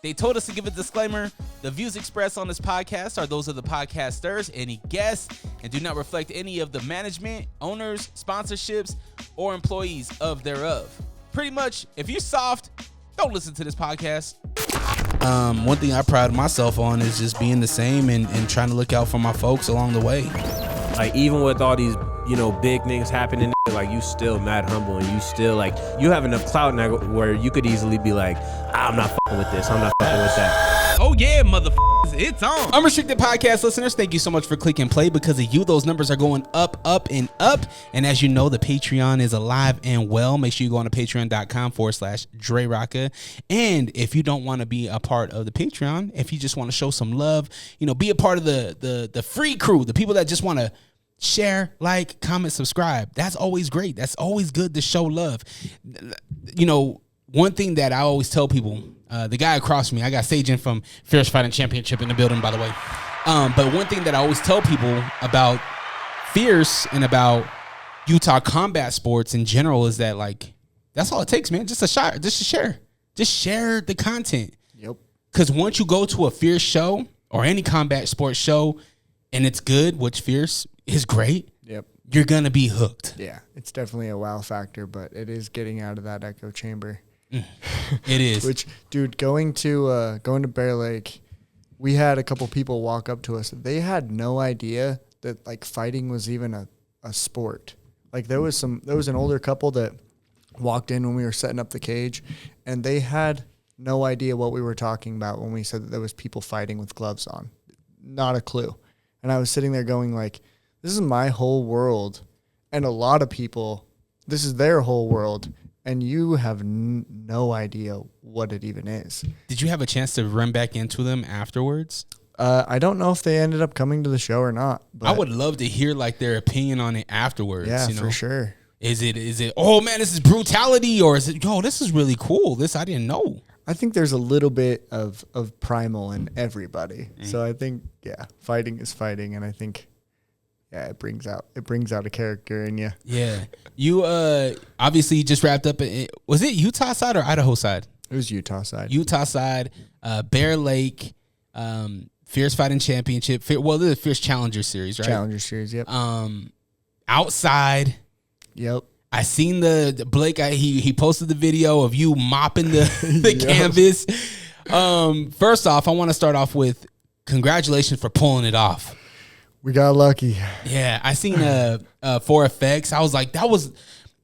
They told us to give a disclaimer. The views expressed on this podcast are those of the podcasters, any guests, and do not reflect any of the management, owners, sponsorships, or employees of thereof. Pretty much, if you're soft, don't listen to this podcast. One thing I pride myself on is just being the same and trying to look out for my folks along the way. Like, even with all these, big things happening, like, you still mad humble, and you still, like, you have enough clout now where you could easily be like, I'm not fucking with this, I'm not fucking with that. Oh yeah, motherfuckers, it's on. Unrestricted Podcast listeners, thank you so much for clicking play. Because of you, those numbers are going up, up, and up. And as you know, the Patreon is alive and well. Make sure you go on to patreon.com/DreRocka. And if you don't want to be a part of the Patreon, if you just want to show some love, be a part of the free crew, the people that just want to share, like, comment, subscribe. That's always great. That's always good to show love. One thing that I always tell people, the guy across from me, I got Saygen from Fierce Fighting Championship in the building, by the way. But one thing that I always tell people about Fierce and about Utah combat sports in general is that, like, that's all it takes, man. Just share the content. Yep. Because once you go to a Fierce show or any combat sports show and it's good, which Fierce is great. Yep. You're going to be hooked. Yeah, it's definitely a wow factor, but it is getting out of that echo chamber. It is. Which, dude, going to Bear Lake, we had a couple people walk up to us. They had no idea that, like, fighting was even a sport. Like, there was an older couple that walked in when we were setting up the cage, and they had no idea what we were talking about when we said that there was people fighting with gloves on. Not a clue. And I was sitting there going, like, this is my whole world, and a lot of people, this is their whole world, and you have no idea what it even is. Did you have a chance to run back into them afterwards? I don't know if they ended up coming to the show or not. But I would love to hear, like, their opinion on it afterwards. Yeah, for sure. Is it, oh, man, this is brutality, or is it, yo, this is really cool. This I didn't know. I think there's a little bit of primal in everybody. Mm-hmm. So I think, yeah, fighting is fighting, and I think, yeah, it brings out a character in you. Yeah. You obviously just wrapped up. Was it Utah side or Idaho side? It was Utah side. Utah side, Bear Lake, Fierce Fighting Championship. This is the Fierce Challenger Series, right? Challenger Series, yep. Outside. Yep. I seen the Blake. He posted the video of you mopping the canvas. First off, I want to start off with congratulations for pulling it off. We got lucky. Yeah, I seen For Effects. I was like, that was,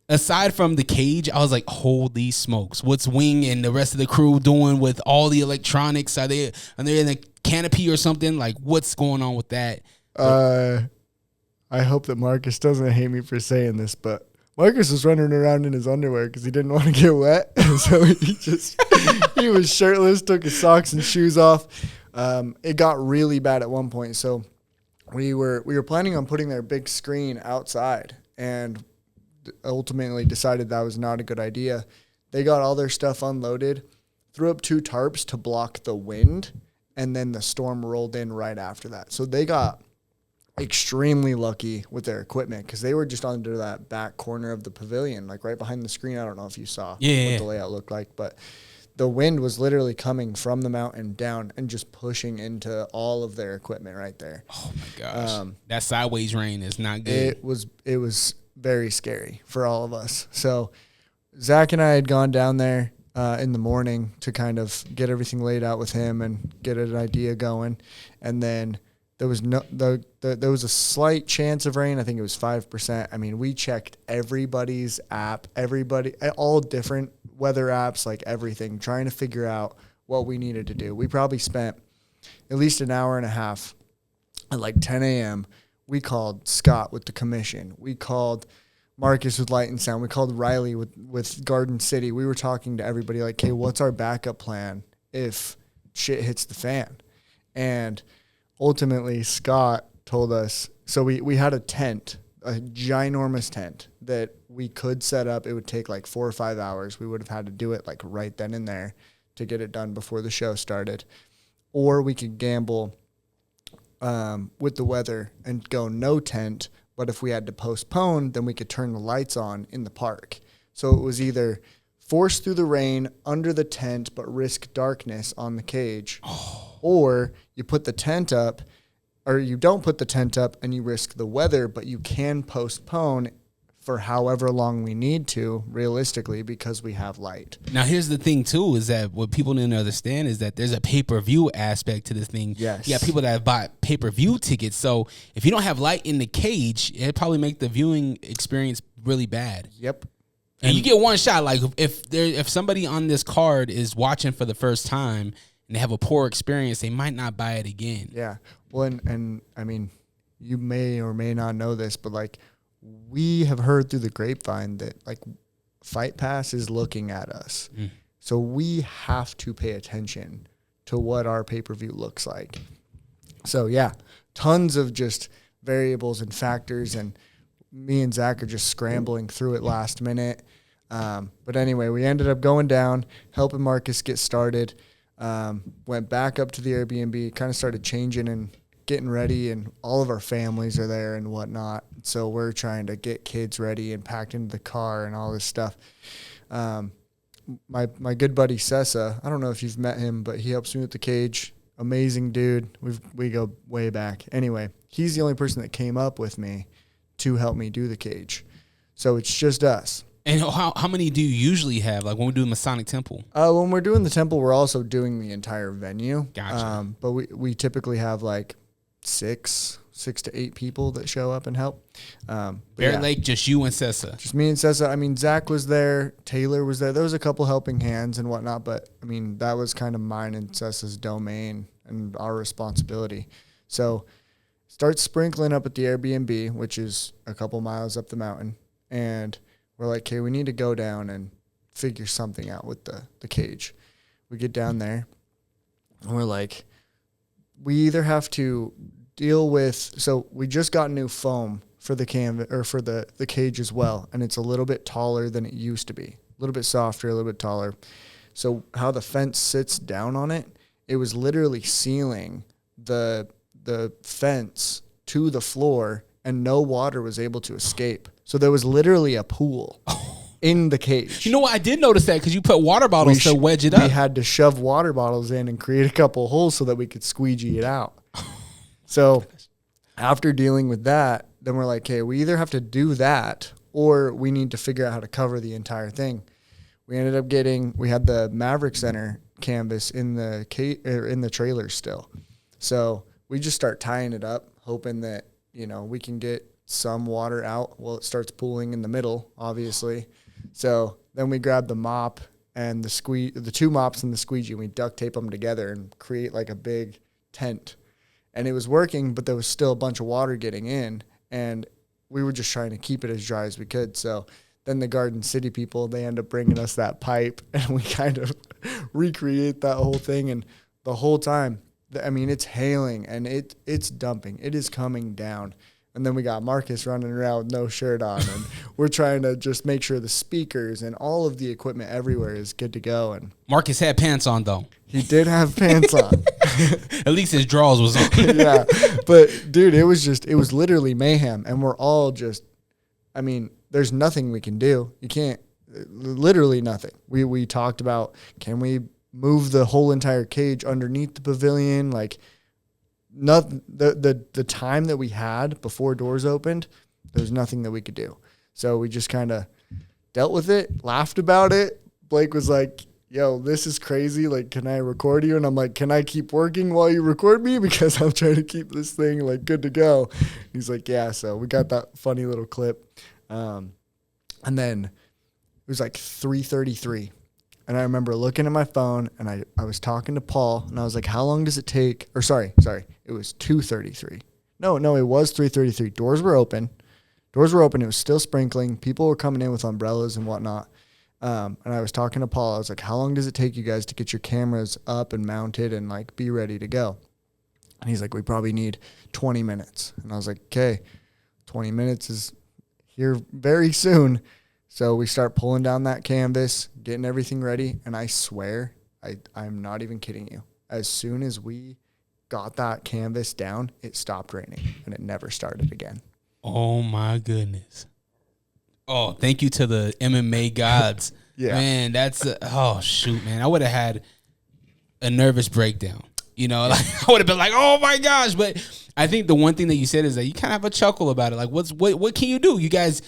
aside from the cage, I was like, holy smokes, what's Wing and the rest of the crew doing with all the electronics? Are they in a canopy or something? Like, what's going on with that? I hope that Marcus doesn't hate me for saying this, but Marcus was running around in his underwear because he didn't want to get wet. So he was shirtless, took his socks and shoes off. It got really bad at one point. So we were planning on putting their big screen outside, and ultimately decided that was not a good idea. They got all their stuff unloaded, threw up 2 tarps to block the wind, and then the storm rolled in right after that. So they got extremely lucky with their equipment because they were just under that back corner of the pavilion, like right behind the screen. I don't know if you saw what the layout looked like, but the wind was literally coming from the mountain down and just pushing into all of their equipment right there. Oh my gosh. That sideways rain is not good. It was very scary for all of us. So Zach and I had gone down there in the morning to kind of get everything laid out with him and get an idea going. And then there was there was a slight chance of rain. I think it was 5%. I mean, we checked everybody's app, all different weather apps, like everything, trying to figure out what we needed to do. We probably spent at least an hour and a half at like 10 a.m. We called Scott with the commission. We called Marcus with Light and Sound. We called Riley with Garden City. We were talking to everybody like, hey, what's our backup plan if shit hits the fan? And ultimately, Scott told us, so we had a tent, a ginormous tent that we could set up. It would take like 4 or 5 hours. We would have had to do it like right then and there to get it done before the show started. Or we could gamble with the weather and go no tent, but if we had to postpone, then we could turn the lights on in the park. So it was either force through the rain under the tent but risk darkness on the cage. Or you put the tent up, or you don't put the tent up and you risk the weather, but you can postpone for however long we need to, realistically, because we have light. Now, here's the thing, too, is that what people need to understand is that there's a pay-per-view aspect to this thing. Yes. You got people that have bought pay-per-view tickets, so if you don't have light in the cage, it'd probably make the viewing experience really bad. Yep. And you get one shot. Like, if somebody on this card is watching for the first time and they have a poor experience, they might not buy it again. Yeah. Well, and I mean, you may or may not know this, but, like, we have heard through the grapevine that, like, Fight Pass is looking at us. So we have to pay attention to what our pay-per-view looks like. So, yeah, tons of just variables and factors, and me and Zach are just scrambling through it last minute. But anyway, we ended up going down, helping Marcus get started, went back up to the Airbnb, kind of started changing and getting ready, and all of our families are there and whatnot. So we're trying to get kids ready and packed into the car and all this stuff. My good buddy Sessa, I don't know if you've met him, but he helps me with the cage. Amazing dude. We go way back. Anyway, he's the only person that came up with me to help me do the cage. So it's just us. And how many do you usually have? Like when we do the Masonic Temple? When we're doing the temple, we're also doing the entire venue. Gotcha. But we typically have like six to eight people that show up and help. Bear Lake, just you and Sessa. Just me and Sessa. I mean, Zach was there. Taylor was there. There was a couple helping hands and whatnot, but I mean, that was kind of mine and Sessa's domain and our responsibility. So start sprinkling up at the Airbnb, which is a couple miles up the mountain. And we're like, okay, we need to go down and figure something out with the cage. We get down there and we're like, we either have to deal with, so we just got new foam for the canvas or for the cage as well. And it's a little bit taller than it used to be, a little bit softer, a little bit taller. So how the fence sits down on it, it was literally sealing the fence to the floor and no water was able to escape. So there was literally a pool in the cage. You know what? I did notice that because you put water bottles to wedge it up. We had to shove water bottles in and create a couple holes so that we could squeegee it out. So after dealing with that, then we're like, okay, we either have to do that or we need to figure out how to cover the entire thing. We ended up we had the Maverick Center canvas in the trailer still. So we just start tying it up, hoping that, we can get some water out. Well, it starts pooling in the middle, obviously. So then we grab the mop and the two mops and the squeegee, and we duct tape them together and create like a big tent. And it was working, but there was still a bunch of water getting in, and we were just trying to keep it as dry as we could. So then the Garden City people, they end up bringing us that pipe, and we kind of recreate that whole thing. And the whole time, I mean, it's hailing and it's dumping. It is coming down. And then we got Marcus running around with no shirt on, and we're trying to just make sure the speakers and all of the equipment everywhere is good to go. And Marcus had pants on, though. He did have pants on. At least his drawers was on. Yeah. But, dude, it was literally mayhem. And we're all just, I mean, there's nothing we can do. You can't, literally nothing. We talked about, can we move the whole entire cage underneath the pavilion? Like, nothing. The time that we had before doors opened, there was nothing that we could do. So we just kind of dealt with it, laughed about it. Blake was like, yo, this is crazy. Like, can I record you? And I'm like, can I keep working while you record me? Because I'm trying to keep this thing, like, good to go. He's like, yeah. So we got that funny little clip. And then it was like 3:33. And I remember looking at my phone, and I was talking to Paul, and I was like, how long does it take? Or sorry, it was 2:33. No, it was 3:33. Doors were open. It was still sprinkling. People were coming in with umbrellas and whatnot. And I was talking to Paul. I was like, how long does it take you guys to get your cameras up and mounted and, like, be ready to go? And he's like, we probably need 20 minutes. And I was like, okay, 20 minutes is here very soon. So we start pulling down that canvas, getting everything ready, and I swear, I'm not even kidding you. As soon as we got that canvas down, it stopped raining, and it never started again. Oh, my goodness. Oh, thank you to the MMA gods Yeah. Man, oh shoot, man. I would have had a nervous breakdown. You know, like I would have been like, oh my gosh. But I think the one thing that you said is that you kind of have a chuckle about it. Like, what can you do? You guys,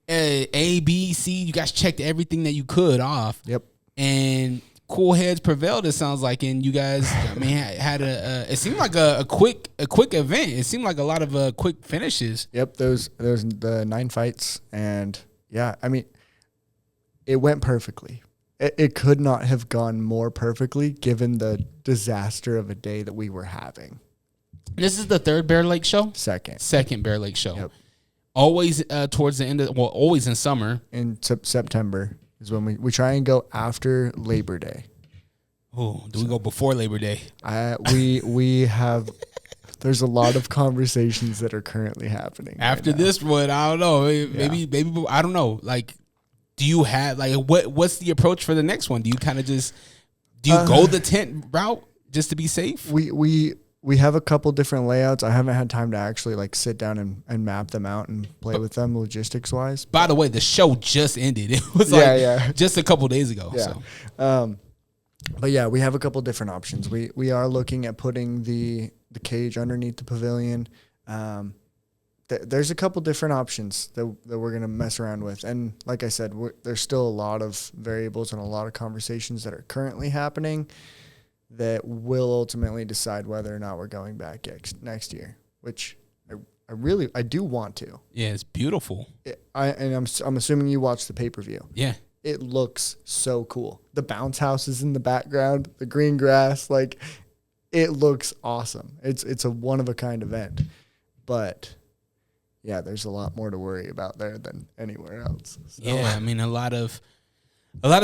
A, B, C, you guys checked everything that you could off. Yep. And cool heads prevailed, it sounds like. And you guys, I mean, had it seemed like a quick event. It seemed like a lot of quick finishes. Yep. Those the 9 fights. And yeah, I mean, it went perfectly. It could not have gone more perfectly given the disaster of a day that we were having. This is the third Bear Lake show? Second Bear Lake show. Yep. Always towards the end of, always in summer. In September is when we try and go after Labor Day. Oh, do we go before Labor Day? We have, there's a lot of conversations that are currently happening. After right now. this one, I don't know. Maybe, I don't know. Like, do you have, like, what's the approach for the next one? Do you kind of just, go the tent route just to be safe? We have a couple different layouts. I haven't had time to actually like sit down and map them out and play with them logistics wise. By the way, the show just ended. It was just a couple days ago. Yeah. So. But yeah, we have a couple different options. We are looking at putting the cage underneath the pavilion. There's a couple different options that we're going to mess around with. And like I said, there's still a lot of variables and a lot of conversations that are currently happening that will ultimately decide whether or not we're going back next year, which I do want to. Yeah, it's beautiful. I'm assuming you watched the pay-per-view. Yeah. It looks so cool. The bounce house is in the background, the green grass, like it looks awesome. It's a one-of-a-kind event. But yeah, there's a lot more to worry about there than anywhere else. So. Yeah, I mean, a lot of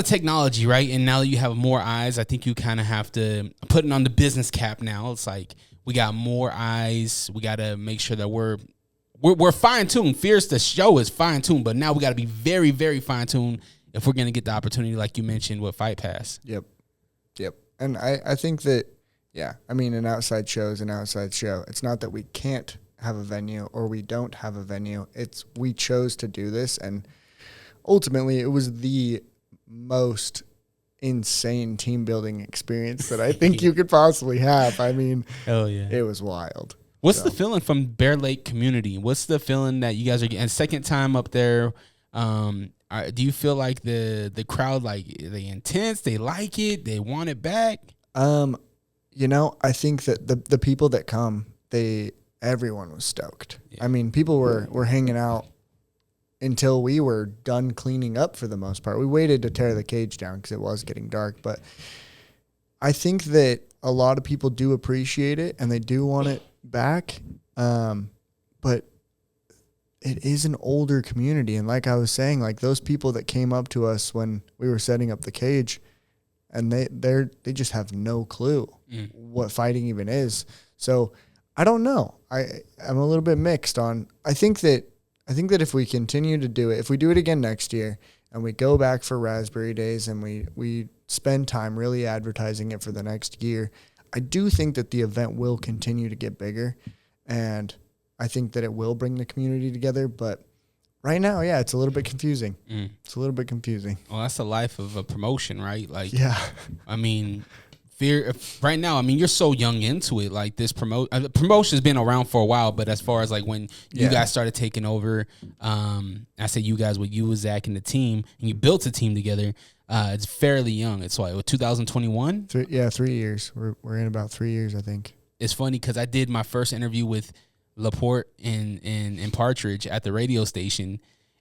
technology, right? And now that you have more eyes, I think you kind of have to put it on the business cap now. It's like we got more eyes. We got to make sure that we're fine-tuned. Fierce, the show is fine-tuned, but now we got to be very, very fine-tuned if we're going to get the opportunity, like you mentioned, with Fight Pass. Yep. And I think that, yeah, I mean, an outside show is an outside show. It's not that we can't have a venue or we don't have a venue. It's we chose to do this, and ultimately it was the most insane team building experience that I think you could possibly have. I mean, hell yeah, it was wild. What's the feeling from Bear Lake community? What's the feeling that you guys are getting? Second time up there. Do you feel like the crowd, like, they intense? They like it? They want it back? I think that the people that come, everyone was stoked. Yeah. I mean, people were hanging out until we were done cleaning up for the most part. We waited to tear the cage down because it was getting dark. But I think that a lot of people do appreciate it and they do want it back. But it is an older community. And like I was saying, like those people that came up to us when we were setting up the cage, and they just have no clue what fighting even is. So I don't know. I'm a little bit mixed on. I think that if we continue to do it, if we do it again next year and we go back for Raspberry Days and we spend time really advertising it for the next year, I do think that the event will continue to get bigger, and I think that it will bring the community together. But right now, yeah, it's a little bit confusing. It's a little bit confusing. Well, that's the life of a promotion, right? Like, yeah. I mean, right now, I mean, you're so young into it. Like, this promotion's been around for a while, but as far as like when you guys started taking over, I say you guys with you, Zach, and the team, and you built a team together. It's fairly young. It's like 2021. 3 years. We're in about 3 years, I think. It's funny because I did my first interview with Laporte and Partridge at the radio station,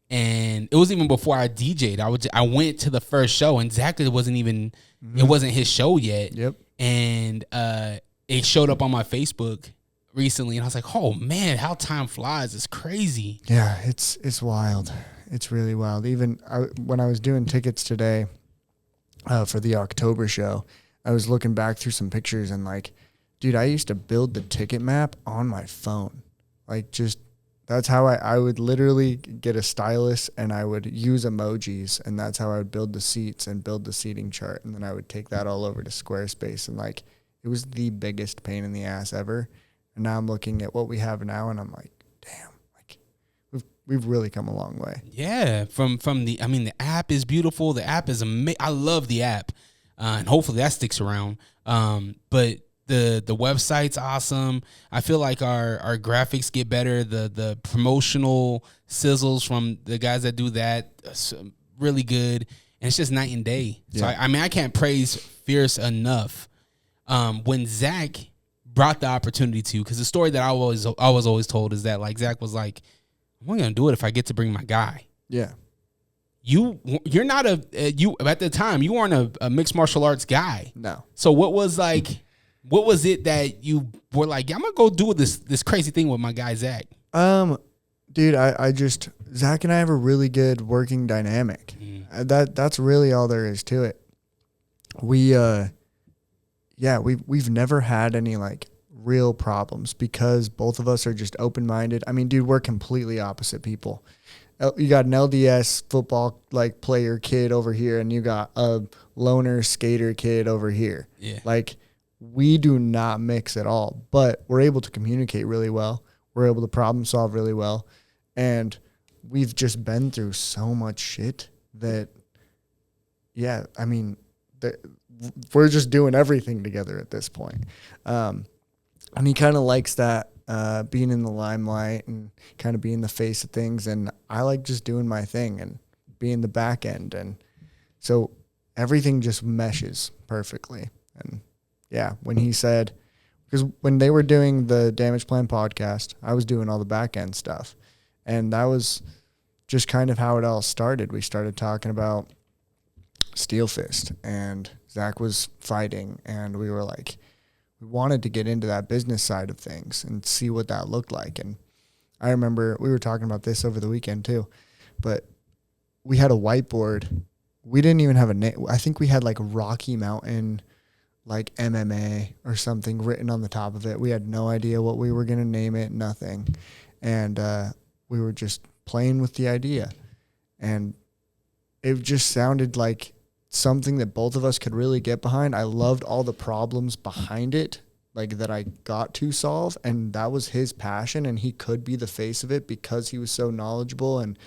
and it was even before I DJ'd. I went to the first show, and Zach wasn't even it wasn't his show yet. Yep. And it showed up on my Facebook recently, and I was like, oh man, how time flies! It's crazy. Yeah, it's wild. It's really wild. Even when I was doing tickets today for the October show, I was looking back through some pictures and like, dude, I used to build the ticket map on my phone. Like, just that's how I would literally get a stylus and I would use emojis, and that's how I would build the seats and build the seating chart. And then I would take that all over to Squarespace, and like, it was the biggest pain in the ass ever. And now I'm looking at what we have now and I'm like, damn, like we've really come a long way. Yeah, from the app is beautiful. The app is amazing. I love the app, and hopefully that sticks around. But the website's awesome. I feel like our graphics get better. The promotional sizzles from the guys that do that really good, and it's just night and day. So I can't praise Fierce enough. When Zach brought the opportunity to, because the story that I was always told is that like Zach was like, I'm only gonna do it if I get to bring my guy. Yeah. You're not you at the time you weren't a mixed martial arts guy. No. So what was it that you were like, I'm gonna go do this crazy thing with my guy Zach? Dude, I just Zach and I have a really good working dynamic. That's really all there is to it. We've never had any like real problems because both of us are just open-minded. I mean, dude, we're completely opposite people. You got an LDS football like player kid over here, and you got a loner skater kid over here. Yeah. Like, we do not mix at all, but we're able to communicate really well. We're able to problem solve really well. And we've just been through so much shit that, I mean, we're just doing everything together at this point. And he kind of likes that, being in the limelight and kind of being the face of things. And I like just doing my thing and being the back end. And so everything just meshes perfectly. And yeah, when he said, because when they were doing the Damage Plan podcast, I was doing all the back end stuff. And that was just kind of how it all started. We started talking about Steel Fist, and Zach was fighting, and we were like, we wanted to get into that business side of things and see what that looked like. And I remember we were talking about this over the weekend too, but we had a whiteboard. We didn't even have a name. I think we had like Rocky Mountain, like MMA or something written on the top of it. We had no idea what we were going to name it, nothing. And we were just playing with the idea. And it just sounded like something that both of us could really get behind. I loved all the problems behind it, like that I got to solve, and that was his passion, and he could be the face of it because he was so knowledgeable and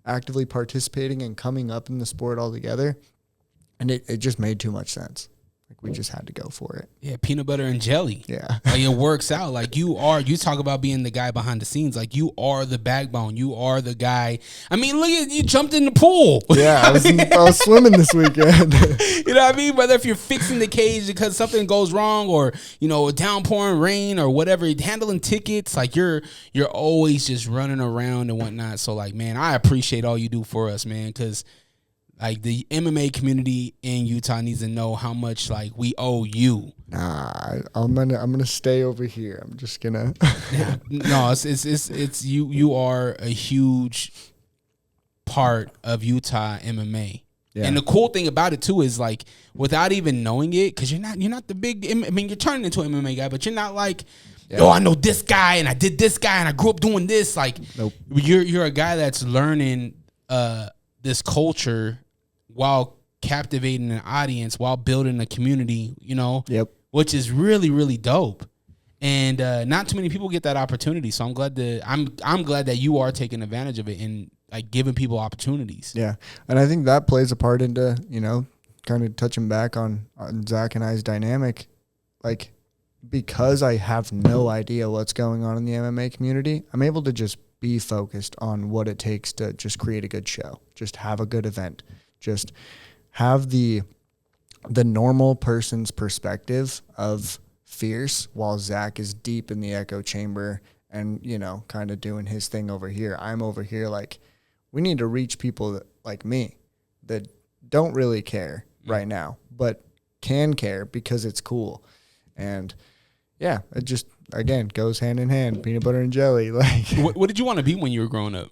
actively participating and coming up in the sport altogether. And it just made too much sense. Like, we just had to go for it. Yeah, peanut butter and jelly. Yeah. Like, it works out. Like, you talk about being the guy behind the scenes. Like, you are the backbone. You are the guy. I mean, look at you jumped in the pool. Yeah, I was swimming this weekend. You know what I mean? Whether if you're fixing the cage because something goes wrong, or, you know, downpouring rain or whatever, handling tickets, like you're always just running around and whatnot. So, like, man, I appreciate all you do for us, man, because like the MMA community in Utah needs to know how much like we owe you. Nah, I'm gonna stay over here. I'm just gonna. No, it's you. You are a huge part of Utah MMA. Yeah. And the cool thing about it too is like, without even knowing it, because you're not the big. I mean, you're turning into an MMA guy, but you're not like, oh, I know this guy and I did this guy and I grew up doing this. Like, nope. You're a guy that's learning this culture while captivating an audience, while building a community, you know, which is really, really dope. And not too many people get that opportunity. So I'm glad that you are taking advantage of it and like giving people opportunities. Yeah. And I think that plays a part into, you know, kind of touching back on Zach and I's dynamic. Like, because I have no idea what's going on in the MMA community, I'm able to just be focused on what it takes to just create a good show, just have a good event. Just have the normal person's perspective of Fierce while Zach is deep in the echo chamber and, you know, kind of doing his thing over here. I'm over here like, we need to reach people that, like me, that don't really care right now, but can care because it's cool. And yeah, it just, again, goes hand in hand, peanut butter and jelly. Like, what did you want to be when you were growing up?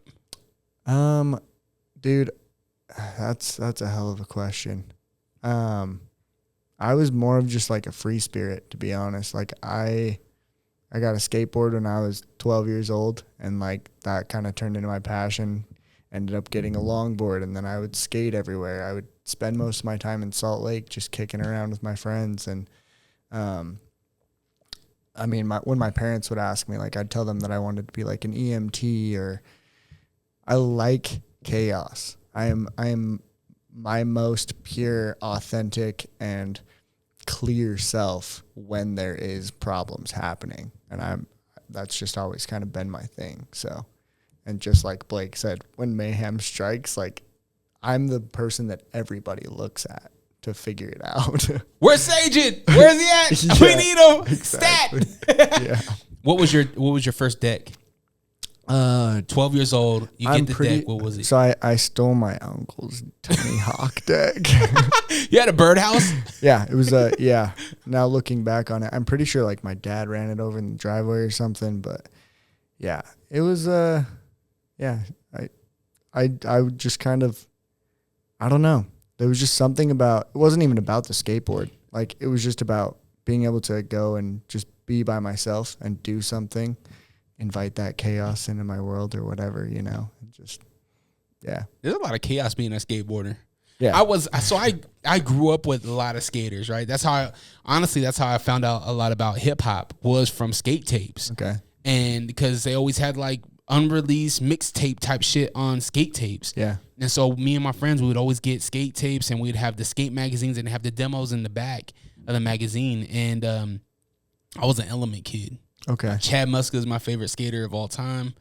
Dude, that's a hell of a question. I was more of just like a free spirit, to be honest. Like, I got a skateboard when I was 12 years old, and like that kind of turned into my passion. Ended up getting a longboard, and then I would skate everywhere. I would spend most of my time in Salt Lake just kicking around with my friends. And I mean, when my parents would ask me, like, I'd tell them that I wanted to be like an EMT, or I like chaos. I am my most pure, authentic, and clear self when there is problems happening. And that's just always kind of been my thing. So, and just like Blake said, when mayhem strikes, like I'm the person that everybody looks at to figure it out. Where's Saygen? Where's he at? Yeah, We need him. exactly. Stat. Yeah. What was your first deck? 12 years old. You get the deck. What was it? So I stole my uncle's Tony Hawk deck. You had a birdhouse? Yeah, it was yeah. Now looking back on it, I'm pretty sure like my dad ran it over in the driveway or something, but yeah, it was yeah, I would just kind of, I don't know. There was just something about, it wasn't even about the skateboard. Like it was just about being able to go and just be by myself and do something, invite that chaos into my world or whatever, you know, just, yeah. There's a lot of chaos being a skateboarder. Yeah. I grew up with a lot of skaters, right? That's how I found out a lot about hip hop was from skate tapes. Okay. And because they always had like unreleased mixtape type shit on skate tapes. Yeah. And so me and my friends, we would always get skate tapes and we'd have the skate magazines and have the demos in the back of the magazine. And I was an Element kid. Okay. Chad Muska is my favorite skater of all time.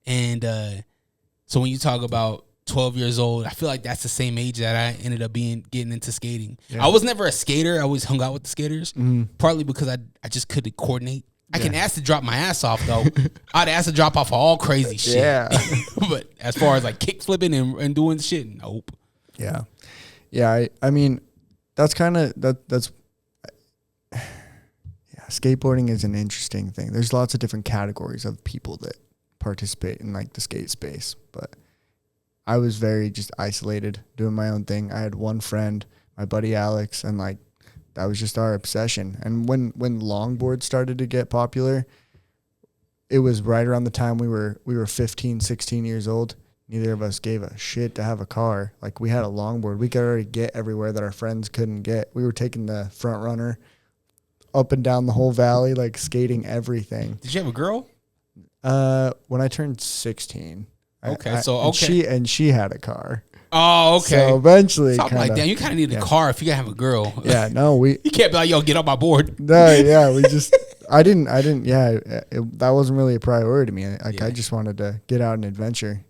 And so when you talk about 12 years old, I feel like that's the same age that I ended up getting into skating. Yeah. I was never a skater. I always hung out with the skaters, partly because I just couldn't coordinate. I can ask to drop my ass off, though. I'd ask to drop off all crazy shit. Yeah. But as far as like kick flipping and doing shit, nope. Yeah. Yeah. I mean, that's kind of, that's, yeah, skateboarding is an interesting thing. There's lots of different categories of people that participate in like the skate space, but I was very just isolated doing my own thing. I had one friend, my buddy Alex, and like, that was just our obsession. And when longboards started to get popular, it was right around the time we were 15, 16 years old. Neither of us gave a shit to have a car. Like we had a longboard. We could already get everywhere that our friends couldn't get. We were taking the front runner up and down the whole valley, like skating everything. Did you have a girl? When I turned 16. Okay, she had a car. Oh, okay. So eventually, something like that. You kind of need a car if you gotta have a girl. Yeah, no, you can't be like, yo, get off my board. No, yeah, we just, I didn't. Yeah, that wasn't really a priority to me. I just wanted to get out and adventure,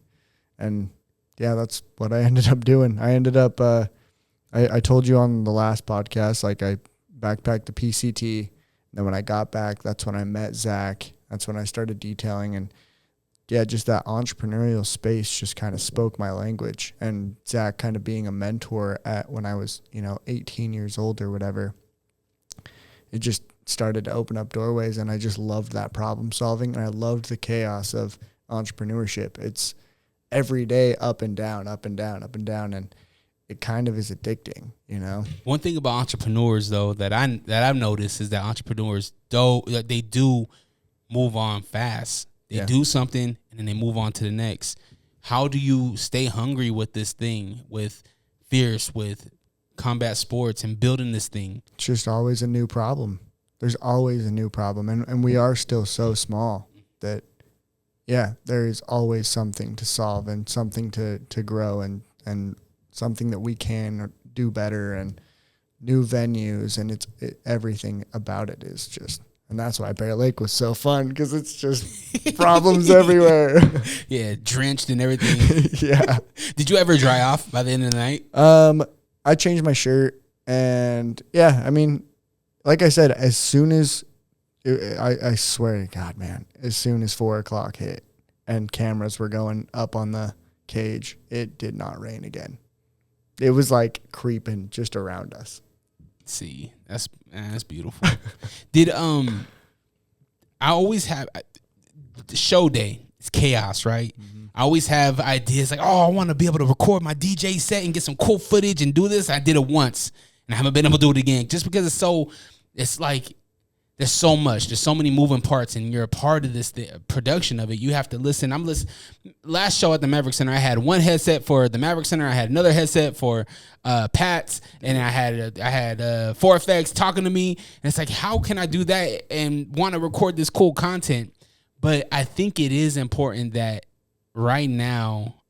and yeah, that's what I ended up doing. I ended up, I told you on the last podcast, like I backpacked the PCT. And then when I got back, that's when I met Zach. That's when I started detailing and. Yeah, just that entrepreneurial space just kind of spoke my language. And Zach kind of being a mentor when I was, 18 years old or whatever, it just started to open up doorways. And I just loved that problem solving. And I loved the chaos of entrepreneurship. It's every day up and down, up and down, up and down. And it kind of is addicting, One thing about entrepreneurs, though, that I've noticed is that entrepreneurs, they do move on fast. They do something, and then they move on to the next. How do you stay hungry with this thing, with Fierce, with combat sports, and building this thing? It's just always a new problem. There's always a new problem, and we are still so small that, there is always something to solve and something to grow and something that we can do better and new venues, and everything about it is just... And that's why Bear Lake was so fun, because it's just problems everywhere. Yeah, drenched and everything. Yeah. Did you ever dry off by the end of the night? I changed my shirt, and I mean, like I said, as soon as I swear to God, man, as soon as 4:00 hit and cameras were going up on the cage, it did not rain again. It was like creeping just around us. See, that's beautiful. Did I always have the show day? It's chaos, right? Mm-hmm. I always have ideas like, I want to be able to record my DJ set and get some cool footage and do this. I did it once, and I haven't been able to do it again, just because it's like there's so much, there's so many moving parts, and you're a part of this production of it. You have to listen. I'm listening. Last show at the Maverick Center, I had one headset for the Maverick Center. I had another headset for Pat's, and I had 4FX talking to me. And it's like, how can I do that and want to record this cool content? But I think it is important that right now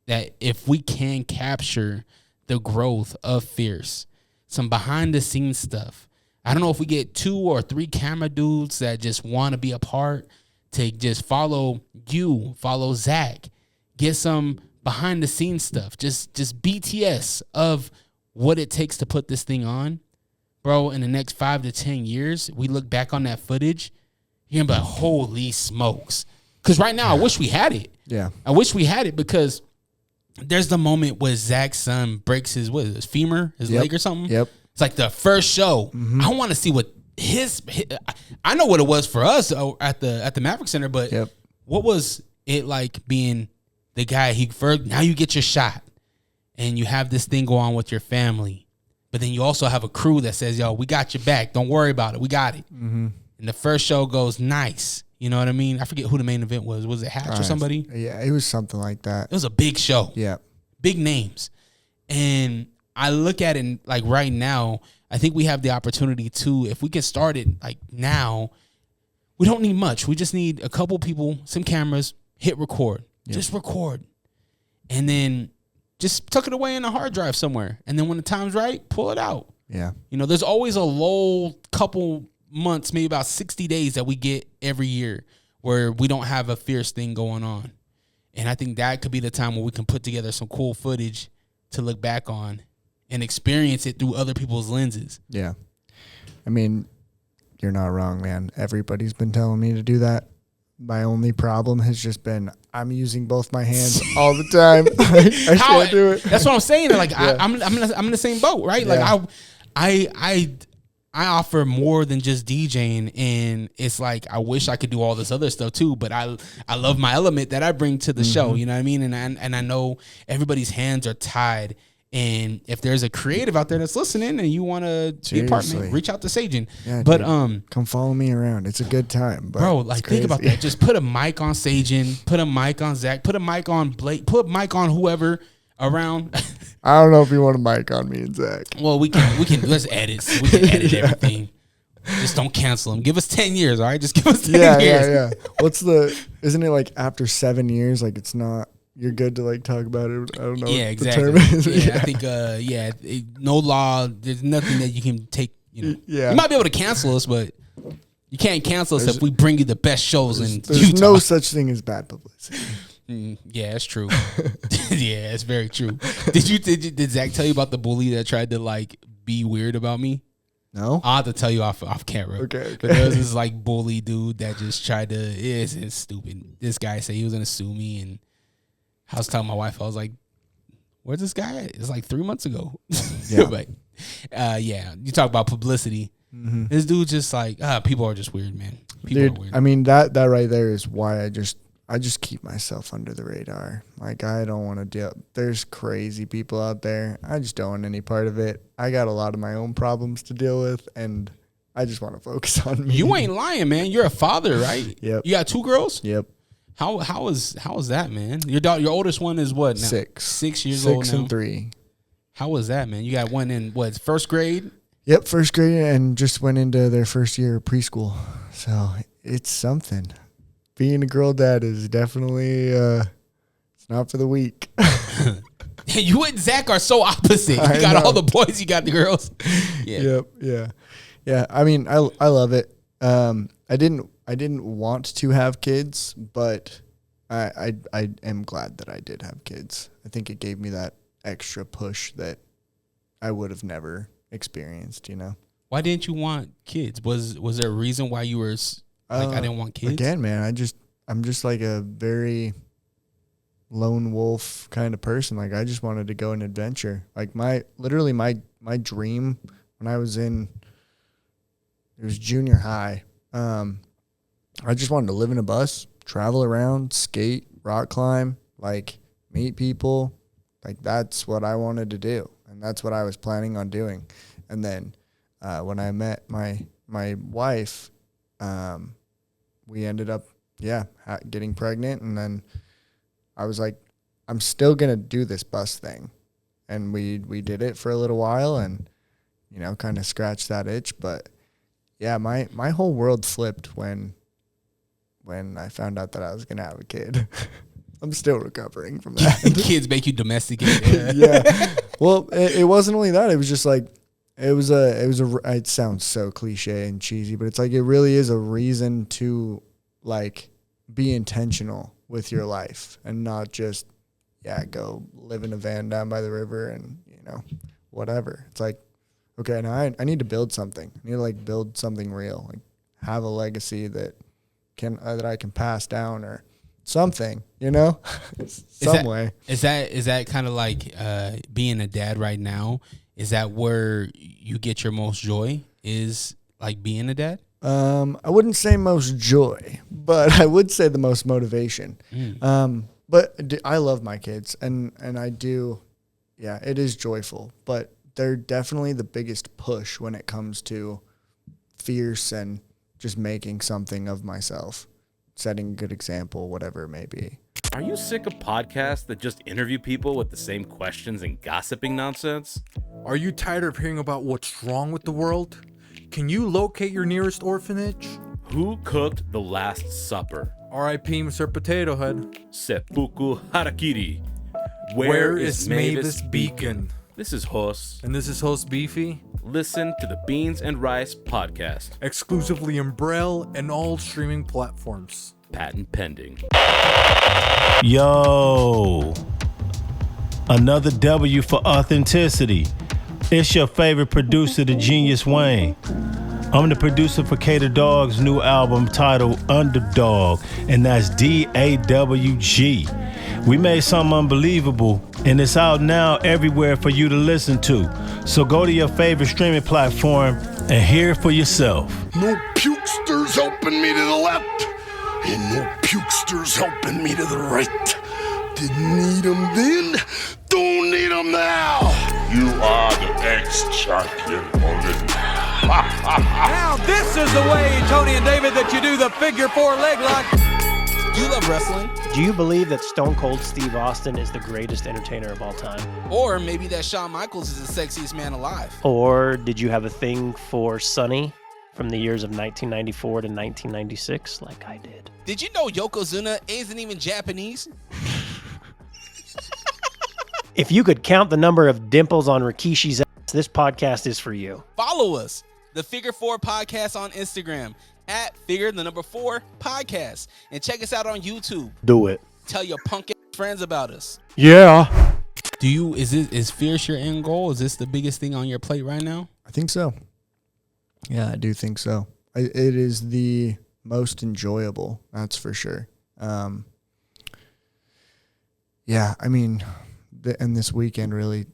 that if we can capture the growth of Fierce, some behind the scenes stuff. I don't know if we get 2 or 3 camera dudes that just want to be a part to just follow you, follow Zach, get some behind the scenes stuff, just BTS of what it takes to put this thing on. Bro, in the next 5 to 10 years, we look back on that footage, you're gonna be like, holy smokes. Because right now, I wish we had it. Yeah. I wish we had it because there's the moment where Zach's son breaks his femur, his leg or something. Yep. It's like the first show. I want to see what his I know what it was for us at the Maverick Center, but what was it like being the guy now you get your shot and you have this thing go on with your family, but then you also have a crew that says, yo, we got your back. Don't worry about it. We got it. Mm-hmm. And the first show goes nice. You know what I mean? I forget who the main event was. Was it Hatch or somebody? Yeah, it was something like that. It was a big show. Yeah. Big names. And I look at it like right now, I think we have the opportunity to, if we can start it like now, we don't need much. We just need a couple people, some cameras, hit record. Yep. Just record. And then just tuck it away in a hard drive somewhere. And then when the time's right, pull it out. Yeah. You know, there's always a lull couple months, maybe about 60 days that we get every year where we don't have a Fierce thing going on. And I think that could be the time where we can put together some cool footage to look back on and experience it through other people's lenses. Yeah. I mean, you're not wrong, man. Everybody's been telling me to do that. My only problem has just been I'm using both my hands all the time. I can't do it. That's what I'm saying. Like I'm in the same boat, right? Yeah. Like I offer more than just DJing, and it's like I wish I could do all this other stuff too. But I love my element that I bring to the show. You know what I mean? And I know everybody's hands are tied. And if there's a creative out there that's listening and you want to be a part, man, reach out to Saygen. Yeah, but come follow me around. It's a good time, bro. Like think about that. Just put a mic on Saygen, put a mic on Zach, put a mic on Blake, put a mic on whoever around. I don't know if you want a mic on me and Zach. Well, we can let's edit. We can edit everything. Just don't cancel them. Give us 10 years, all right? Just give us 10 years. Yeah. Isn't it like after 7 years, like it's not, you're good to like talk about it? I don't know. Yeah, exactly. I think, no law. There's nothing that you can take. You might be able to cancel us, but you can't cancel us if we bring you the best shows in Utah. There's no such thing as bad publicity. Yeah, that's true. Yeah, that's very true. Did Zach tell you about the bully that tried to like be weird about me? No, I'll have to tell you off camera. Okay. But there was this like bully dude that just tried to. It's stupid. This guy said he was gonna sue me, and I was telling my wife, I was like, "Where's this guy at?" It's like 3 months ago. Yeah. But you talk about publicity. Mm-hmm. This dude just like people are just weird, man. People are weird. I mean that right there is why I just keep myself under the radar. Like I don't want to deal. There's crazy people out there. I just don't want any part of it. I got a lot of my own problems to deal with, and I just want to focus on me. You ain't lying, man. You're a father, right? Yep. You got 2 girls? Yep. How is that, man? Your oldest one is what now? 6. 6 years old now. 6 and 3. How was that, man? You got one in what, first grade? Yep, first grade, and just went into their first year of preschool. So it's something. Being a girl dad is definitely it's not for the weak. You and Zach are so opposite. You got all the boys, you got the girls. Yeah. Yep. Yeah. I mean, I love it. I didn't want to have kids, but I am glad that I did have kids. I think it gave me that extra push that I would have never experienced, you know. Why didn't you want kids? Was there a reason why you were like I didn't want kids? Again, man, I'm just like a very lone wolf kind of person. Like I just wanted to go on adventure. Like my dream when I was it was junior high. I just wanted to live in a bus, travel around, skate, rock climb, like meet people. Like that's what I wanted to do, and that's what I was planning on doing. And then when I met my wife, we ended up getting pregnant, and then I was like, I'm still gonna do this bus thing, and we did it for a little while, and kind of scratched that itch. But yeah, my whole world flipped when I found out that I was gonna have a kid. I'm still recovering from that. Kids make you domesticated. Yeah. Well, it wasn't only that. It was just like, it sounds so cliche and cheesy, but it's like, it really is a reason to like be intentional with your life and not just, go live in a van down by the river and, whatever. It's like, okay, now I need to build something. I need to like build something real, like have a legacy that I can pass down or something, some way. Is that kind of like being a dad right now? Is that where you get your most joy? Is like being a dad? I wouldn't say most joy, but I would say the most motivation. But I love my kids, and I do. Yeah, it is joyful, but they're definitely the biggest push when it comes to fierce and just making something of myself, setting a good example, whatever it may be. Are you sick of podcasts that just interview people with the same questions and gossiping nonsense? Are you tired of hearing about what's wrong with the world? Can you locate your nearest orphanage? Who cooked the Last Supper? R.I.P. Mr. Potato Head. Seppuku Harakiri. Where is Mavis Beacon? This is Hos. And this is host Beefy. Listen to the Beans and Rice podcast. Exclusively in Braille and all streaming platforms. Patent pending. Yo, another W for authenticity. It's your favorite producer, the Genius Wayne. I'm the producer for Cater Dog's new album titled Underdog, and that's DAWG. We made something unbelievable, and it's out now everywhere for you to listen to. So go to your favorite streaming platform and hear it for yourself. No pukesters helping me to the left, and no pukesters helping me to the right. Didn't need them then, don't need them now. You are the ex-champion only. Now this is the way, Tony and David, that you do the figure 4 leg lock. You love wrestling. Do you believe that Stone Cold Steve Austin is the greatest entertainer of all time? Or maybe that Shawn Michaels is the sexiest man alive. Or did you have a thing for Sonny from the years of 1994 to 1996 like I did? Did you know Yokozuna isn't even Japanese? If you could count the number of dimples on Rikishi's ass, this podcast is for you. Follow us, the Figure 4 Podcast on Instagram, at Figure4 Podcast. And check us out on YouTube. Do it. Tell your punk friends about us. Yeah. Is fierce your end goal? Is this the biggest thing on your plate right now? I think so. Yeah, I do think so. It is the most enjoyable, that's for sure. Yeah, I mean, and this weekend really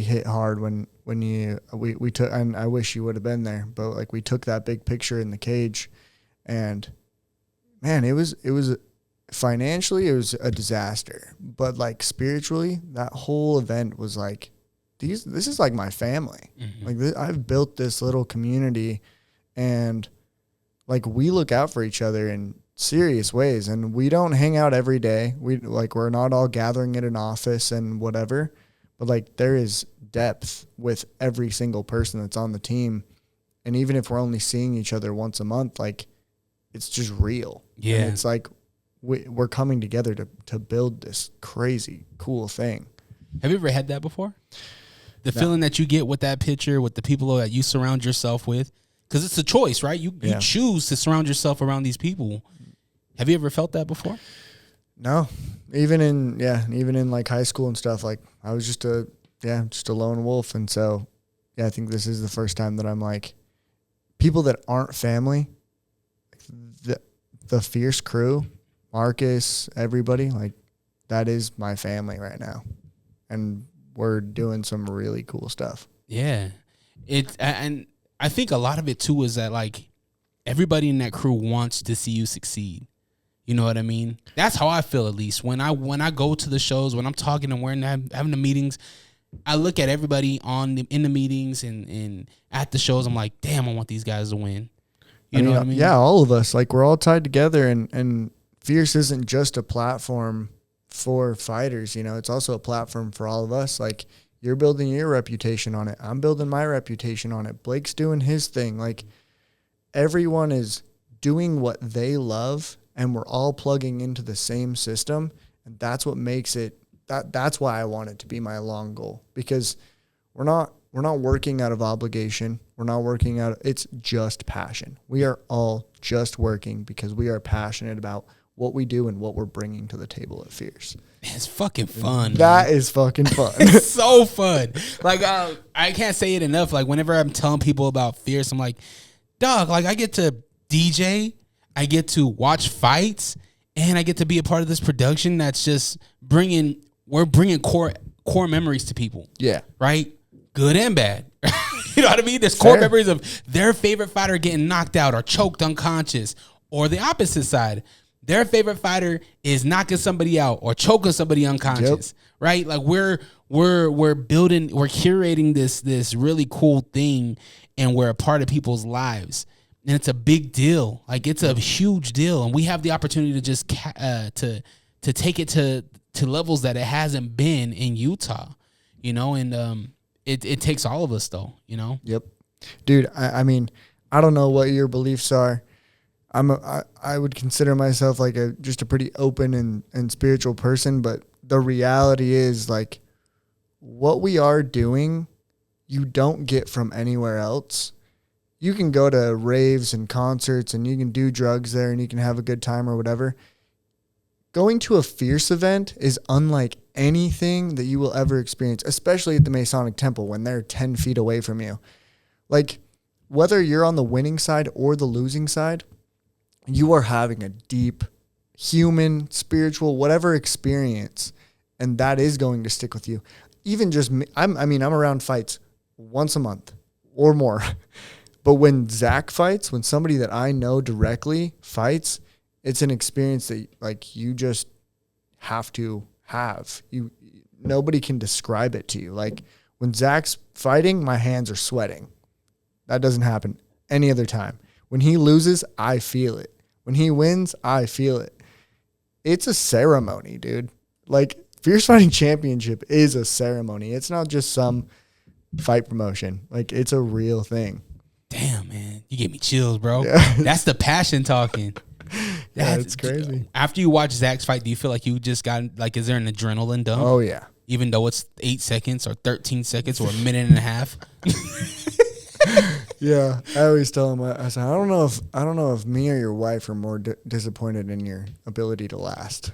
hit hard when we took, and I wish you would have been there, but like we took that big picture in the cage, and man, it was financially it was a disaster, but like spiritually that whole event was like this is like my family. Mm-hmm. Like I've built this little community, and like we look out for each other in serious ways, and we don't hang out every day. We're not all gathering at an office and whatever, but like there is depth with every single person that's on the team. And even if we're only seeing each other once a month, like it's just real. Yeah. And it's like we're coming together to build this crazy cool thing. Have you ever had that before? The feeling that you get with that picture, with the people that you surround yourself with, because it's a choice, right? You choose to surround yourself around these people. Have you ever felt that before? No, even in like high school and stuff, like I was just a lone wolf. And so, I think this is the first time that I'm like, people that aren't family, the Fierce crew, Marcus, everybody, like that is my family right now. And we're doing some really cool stuff. Yeah. And I think a lot of it too is that like everybody in that crew wants to see you succeed. You know what I mean? That's how I feel, at least. When I go to the shows, when I'm talking and we're having the meetings, I look at everybody in the meetings and at the shows. I'm like, damn, I want these guys to win. You know what I mean? Yeah, all of us. Like, we're all tied together, and Fierce isn't just a platform for fighters. You know, it's also a platform for all of us. Like, you're building your reputation on it. I'm building my reputation on it. Blake's doing his thing. Like, everyone is doing what they love and we're all plugging into the same system. And that's what makes it, that's why I want it to be my long goal, because we're not working out of obligation. We're not working out. It's just passion. We are all just working because we are passionate about what we do and what we're bringing to the table at Fierce. It's fucking fun. That is fucking fun. It's so fun. Like, I can't say it enough. Like, whenever I'm telling people about Fierce, I'm like, dog, like, I get to DJ, I get to watch fights, and I get to be a part of this production that's just we're bringing core memories to people. Yeah. Right? Good and bad. You know what I mean? There's core memories of their favorite fighter getting knocked out or choked unconscious, or the opposite side. Their favorite fighter is knocking somebody out or choking somebody unconscious. Yep. Right? Like we're curating this really cool thing, and we're a part of people's lives. And it's a big deal. Like, it's a huge deal. And we have the opportunity to just to take it to levels that it hasn't been in Utah, you know, and it takes all of us, though, you know? Yep. Dude, I mean, I don't know what your beliefs are. I would consider myself like just a pretty open and spiritual person, but the reality is, like, what we are doing, you don't get from anywhere else. You can go to raves and concerts and you can do drugs there and you can have a good time or whatever. Going to a Fierce event is unlike anything that you will ever experience, especially at the Masonic Temple when they're 10 feet away from you. Like, whether you're on the winning side or the losing side, you are having a deep human, spiritual, whatever experience, and that is going to stick with you. Even just me, I'm around fights once a month or more. But when Zach fights, when somebody that I know directly fights, it's an experience that, like, you just have to have. Nobody can describe it to you. Like, when Zach's fighting, my hands are sweating. That doesn't happen any other time. When he loses, I feel it. When he wins, I feel it. It's a ceremony, dude. Like, Fierce Fighting Championship is a ceremony. It's not just some fight promotion. Like, it's a real thing. Damn, man. You gave me chills, bro. Yeah. That's the passion talking. Yeah, it's crazy. After you watch Zach's fight, do you feel like you just got, like, is there an adrenaline dump? Oh, yeah. Even though it's 8 seconds or 13 seconds or a minute and a half? Yeah, I always tell him, I said, I don't know if me or your wife are more disappointed in your ability to last.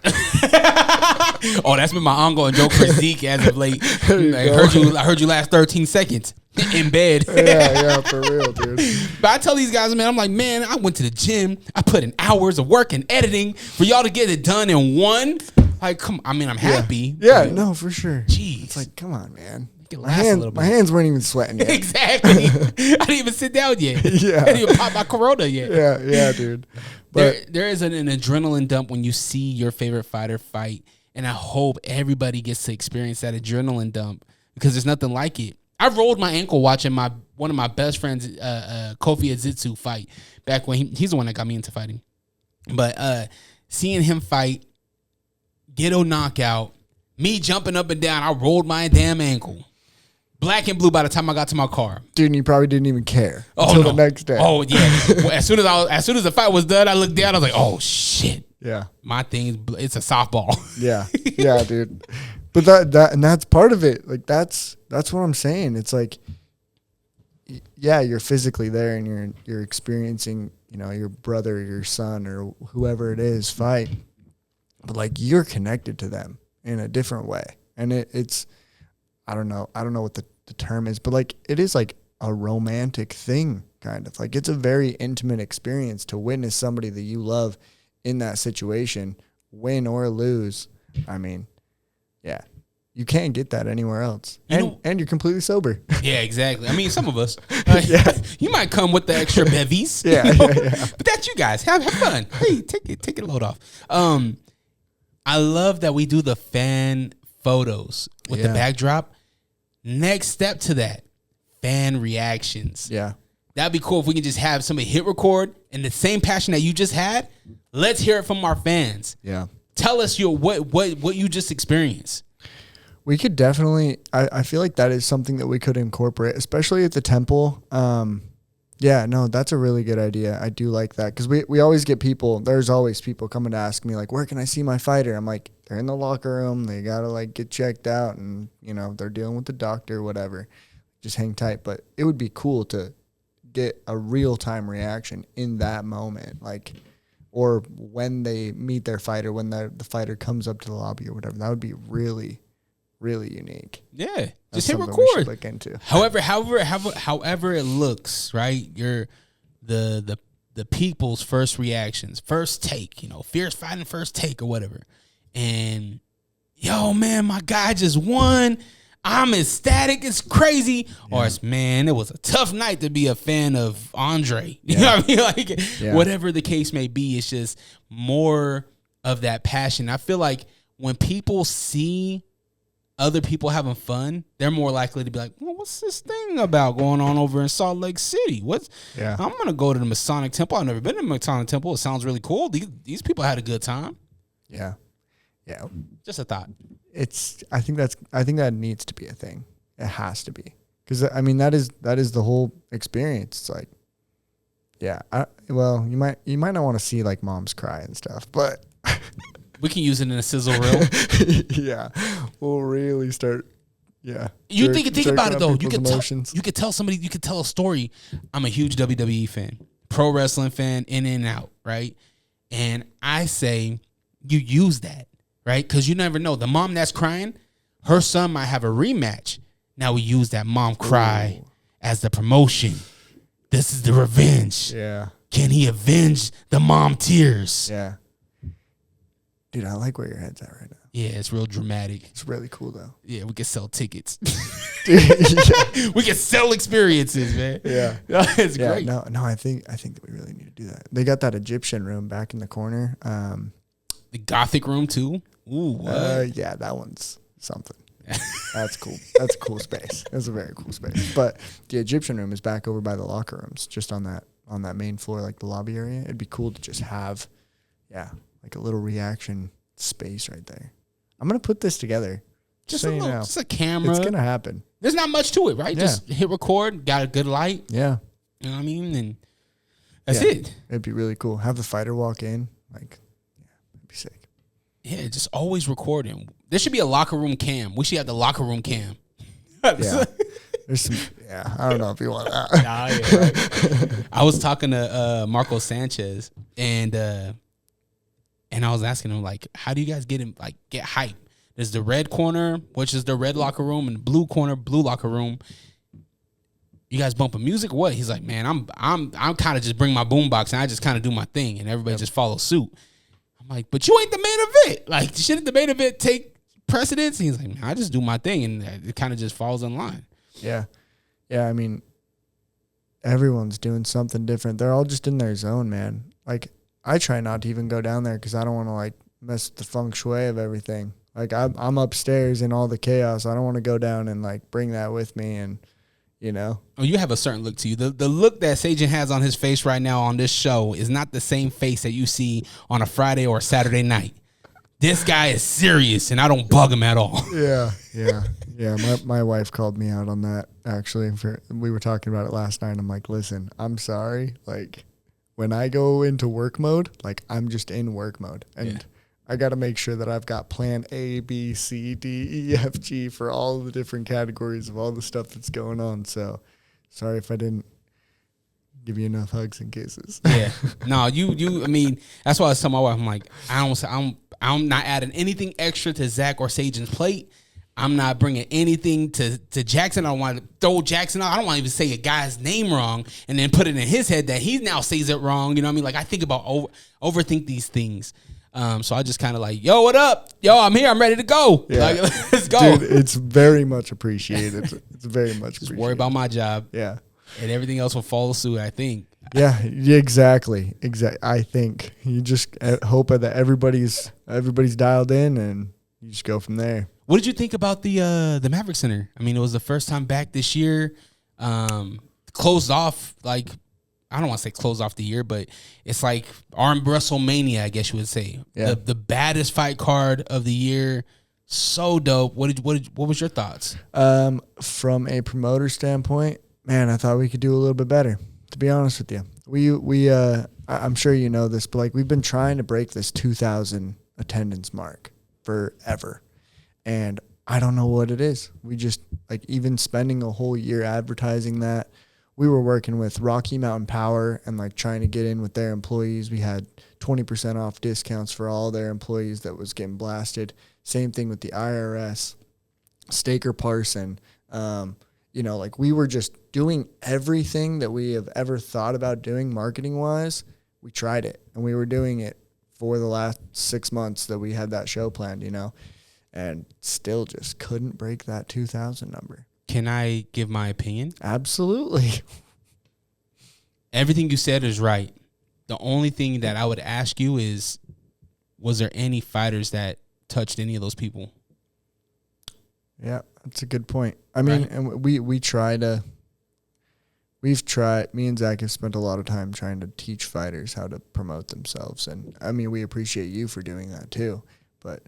Oh, that's been my ongoing joke for Zeke as of late. I heard you last 13 seconds in bed. Yeah, for real, dude. But I tell these guys, man, I'm like, man, I went to the gym. I put in hours of work and editing for y'all to get it done in one. Like, come, I mean, I'm happy. Yeah, no, for sure. Jeez, it's like, come on, man. My hands weren't even sweating yet. Exactly. I didn't even sit down yet. Yeah. I didn't even pop my Corona yet. Yeah, dude. But there is an adrenaline dump when you see your favorite fighter fight, and I hope everybody gets to experience that adrenaline dump because there's nothing like it. I rolled my ankle watching one of my best friends, Kofi Azitsu, fight back when he's the one that got me into fighting. But seeing him fight, get a knockout, me jumping up and down, I rolled my damn ankle. Black and blue by the time I got to my car. Dude, and you probably didn't even care until the next day. Oh, yeah. As soon as the fight was done, I looked down, I was like, oh, shit. Yeah. My thing, it's a softball. Yeah, dude. But that's part of it. Like, that's what I'm saying. It's like, yeah, you're physically there and you're experiencing, you know, your brother, your son, or whoever it is fight. But, like, you're connected to them in a different way. And it's, I don't know what the term is, but, like, it is like a romantic thing, kind of. Like, it's a very intimate experience to witness somebody that you love in that situation, win or lose. I mean, yeah, you can't get that anywhere else. And you're completely sober. Yeah, exactly. I mean, some of us. Yeah. You might come with the extra bevies. Yeah, you know? yeah. But that's you guys. Have fun. Hey, take a load off. I love that we do the fan photos with the backdrop. Next step to that, fan reactions. Yeah. That'd be cool if we can just have somebody hit record and the same passion that you just had, let's hear it from our fans. Yeah. Tell us what you just experienced. We could definitely, I feel like that is something that we could incorporate, especially at the temple. Yeah, no, that's a really good idea. I do like that because we always get people. There's always people coming to ask me like, where can I see my fighter? I'm like, they're in the locker room. They gotta like get checked out, and they're dealing with the doctor, whatever. Just hang tight. But it would be cool to get a real time reaction in that moment, like, or when they meet their fighter, when the fighter comes up to the lobby or whatever. That would be really, really unique. Yeah, That's just hit something we should record. look into. However it looks, right? You're the people's first reactions, first take, fierce fighting first take or whatever. And yo, man, my guy just won. I'm ecstatic. It's crazy. Yeah. Or it's, man, it was a tough night to be a fan of Andre. You know what I mean? Like, whatever the case may be, it's just more of that passion. I feel like when people see other people having fun, they're more likely to be like, well, what's this thing about going on over in Salt Lake City? I'm going to go to the Masonic Temple. I've never been to the Masonic Temple. It sounds really cool. These people had a good time. Yeah. Yeah. Just a thought. I think that needs to be a thing. It has to be. Because, I mean, that is the whole experience. It's like, yeah. You might not want to see, like, moms cry and stuff, but... We can use it in a sizzle reel. Yeah. We'll really start, yeah. You think about it, though. You could tell a story. I'm a huge WWE fan, pro wrestling fan, in and out, right? And I say you use that, right? Because you never know. The mom that's crying, her son might have a rematch. Now we use that mom cry as the promotion. This is the revenge. Yeah. Can he avenge the mom tears? Yeah. Dude, I like where your head's at right now. Yeah, it's real dramatic. It's really cool, though. Yeah, we can sell tickets. Dude, yeah. We can sell experiences, man. Yeah. It's great. No, I think that we really need to do that. They got that Egyptian room back in the corner. The Gothic room, too? Ooh, what? Yeah, that one's something. That's cool. That's a cool space. That's a very cool space. But the Egyptian room is back over by the locker rooms, just on that main floor, like the lobby area. It'd be cool to just have, like a little reaction space right there. I'm going to put this together. Just a camera. It's going to happen. There's not much to it, right? Yeah. Just hit record, got a good light. Yeah. You know what I mean? And that's it. It'd be really cool. Have the fighter walk in. Like, it'd be sick. Yeah, just always recording. There should be a locker room cam. We should have the locker room cam. Yeah. There's some, I don't know if you want that. Nah, yeah, right. I was talking to Marco Sanchez, and I was asking him, like, how do you guys get hype? There's the red corner, which is the red locker room, and the blue corner, blue locker room. You guys bumping music or what? He's like, man, I'm kind of just bring my boombox and I just kind of do my thing, and everybody just follows suit. I'm like, but you ain't the main event. Like, shouldn't the main event take precedence? And he's like, man, I just do my thing, and it kind of just falls in line. Yeah. Yeah, I mean, everyone's doing something different. They're all just in their zone, man. Like, I try not to even go down there because I don't want to, like, mess with the feng shui of everything. Like, I'm upstairs in all the chaos. I don't want to go down and, like, bring that with me and, Oh, you have a certain look to you. The look that Saygen has on his face right now on this show is not the same face that you see on a Friday or a Saturday night. This guy is serious, and I don't bug him at all. Yeah. My wife called me out on that, actually. We were talking about it last night. I'm like, listen, I'm sorry. Like, when I go into work mode, like, I'm just in work mode. And I got to make sure that I've got plan A, B, C, D, E, F, G for all of the different categories of all the stuff that's going on. So, sorry if I didn't give you enough hugs and kisses. Yeah. No, you. I mean, that's why I was telling my wife, I'm like, I'm not adding anything extra to Zach or Saygen's plate. I'm not bringing anything to Jackson. I don't want to throw Jackson out. I don't want to even say a guy's name wrong and then put it in his head that he now says it wrong. You know what I mean? Like, I think about overthink these things. So I just kind of like, yo, what up? Yo, I'm here. I'm ready to go. Yeah. Like, let's go. Dude, it's very much appreciated. It's very much appreciated. Just worry about my job. Yeah. And everything else will follow suit, I think. Yeah, exactly. I think you just hope that everybody's dialed in, and you just go from there. What did you think about the Maverick Center? I mean, it was the first time back this year. Closed off, like, I don't want to say closed off the year, but it's like Arm WrestleMania, I guess you would say. Yeah. The baddest fight card of the year. So dope. What was your thoughts? From a promoter standpoint, man, I thought we could do a little bit better. To be honest with you, I'm sure you know this, but like we've been trying to break this 2,000 attendance mark forever, and I don't know what it is. We just like even spending a whole year advertising that. We were working with Rocky Mountain Power and like trying to get in with their employees. We had 20% off discounts for all their employees that was getting blasted. Same thing with the IRS, Staker Parson. Like we were just doing everything that we have ever thought about doing marketing wise. We tried it, and we were doing it for the last 6 months that we had that show planned, and still just couldn't break that 2,000 number. Can I give my opinion? Absolutely. Everything you said is right. The only thing that I would ask you is, was there any fighters that touched any of those people? Yeah, that's a good point. I mean, right. And me and Zach have spent a lot of time trying to teach fighters how to promote themselves. And I mean, we appreciate you for doing that too, but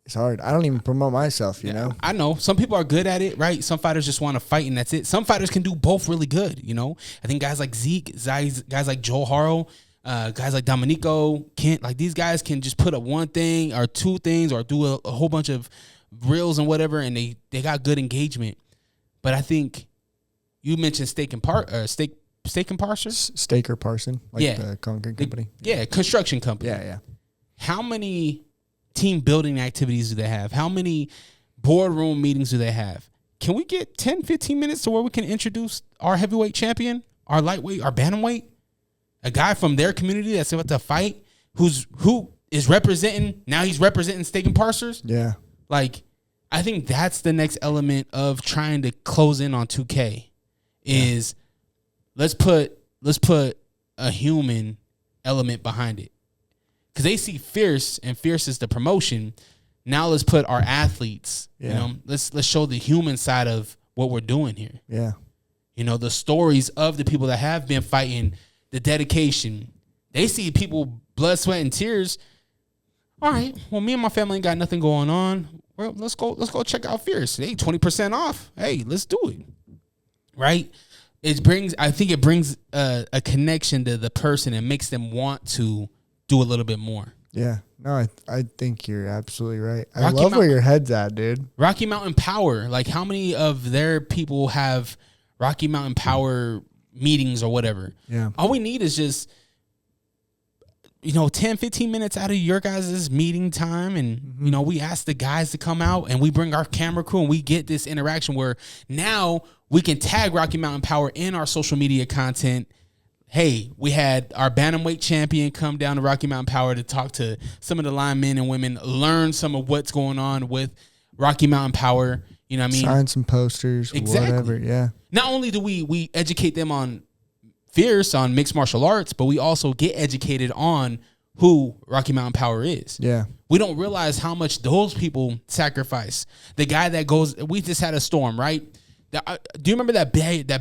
it's hard. I don't even promote myself, you know? I know. Some people are good at it, right? Some fighters just want to fight and that's it. Some fighters can do both really good, I think guys like Zeke, guys like Joe Haro, guys like Dominico, Kent, like these guys can just put up one thing or two things or do a whole bunch of reels and whatever, and they got good engagement. But I think you mentioned Staker Parson? Like the concrete company? Construction company. Yeah. How many team building activities do they have? How many boardroom meetings do they have? Can we get 10, 15 minutes to where we can introduce our heavyweight champion, our lightweight, our bantamweight? A guy from their community that's about to fight, who is representing, now he's representing Staker Parsons? Yeah. Like, I think that's the next element of trying to close in on 2K is let's put a human element behind it. Because they see Fierce, and Fierce is the promotion. Now let's put our athletes, let's show the human side of what we're doing here. Yeah. The stories of the people that have been fighting, the dedication. They see people blood, sweat, and tears. All right, well, me and my family ain't got nothing going on. Well, let's go check out Fierce. Hey, 20% off. Hey, let's do it. Right? I think it brings a connection to the person and makes them want to do a little bit more. Yeah. No, I think you're absolutely right. I love where your head's at, dude. Rocky Mountain Power. Like, how many of their people have Rocky Mountain Power meetings or whatever? Yeah. All we need is just 10, 15 minutes out of your guys' meeting time. And, we ask the guys to come out and we bring our camera crew and we get this interaction where now we can tag Rocky Mountain Power in our social media content. Hey, we had our bantamweight champion come down to Rocky Mountain Power to talk to some of the linemen and women, learn some of what's going on with Rocky Mountain Power. You know what I mean? Sign some posters, whatever. Yeah. Not only do we educate them on Fierce, on mixed martial arts, but we also get educated on who Rocky Mountain Power is. Yeah. We don't realize how much those people sacrifice. The guy that goes, we just had a storm, right? Do you remember that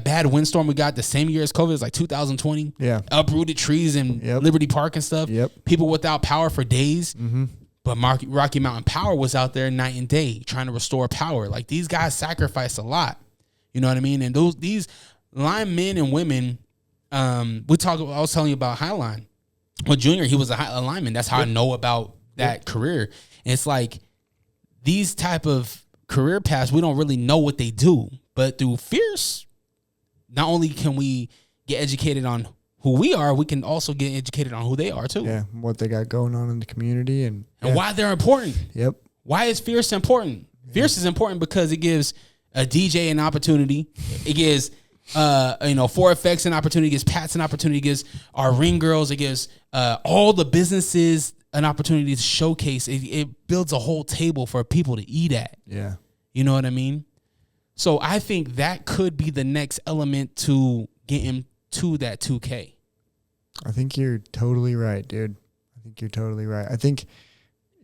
bad windstorm we got the same year as COVID? It was like 2020. Yeah. Uprooted trees in Liberty Park and stuff. Yep. People without power for days. Mm-hmm. But Rocky Mountain Power was out there night and day trying to restore power. Like, these guys sacrifice a lot. You know what I mean? And these linemen and women, I was telling you about Highline. Well, Junior, he was a lineman. That's how I know about that career. And it's like these type of career paths, we don't really know what they do. But through Fierce, not only can we get educated on who we are, we can also get educated on who they are too. Yeah, what they got going on in the community and why they're important. Yep. Why is Fierce important? Yeah. Fierce is important because it gives a DJ an opportunity. It gives 4FX an opportunity. It gives Pats an opportunity. It gives our ring girls. It gives all the businesses an opportunity to showcase. It builds a whole table for people to eat at. Yeah. You know what I mean? So I think that could be the next element to getting to that 2K. I think you're totally right, dude. I think you're totally right. I think,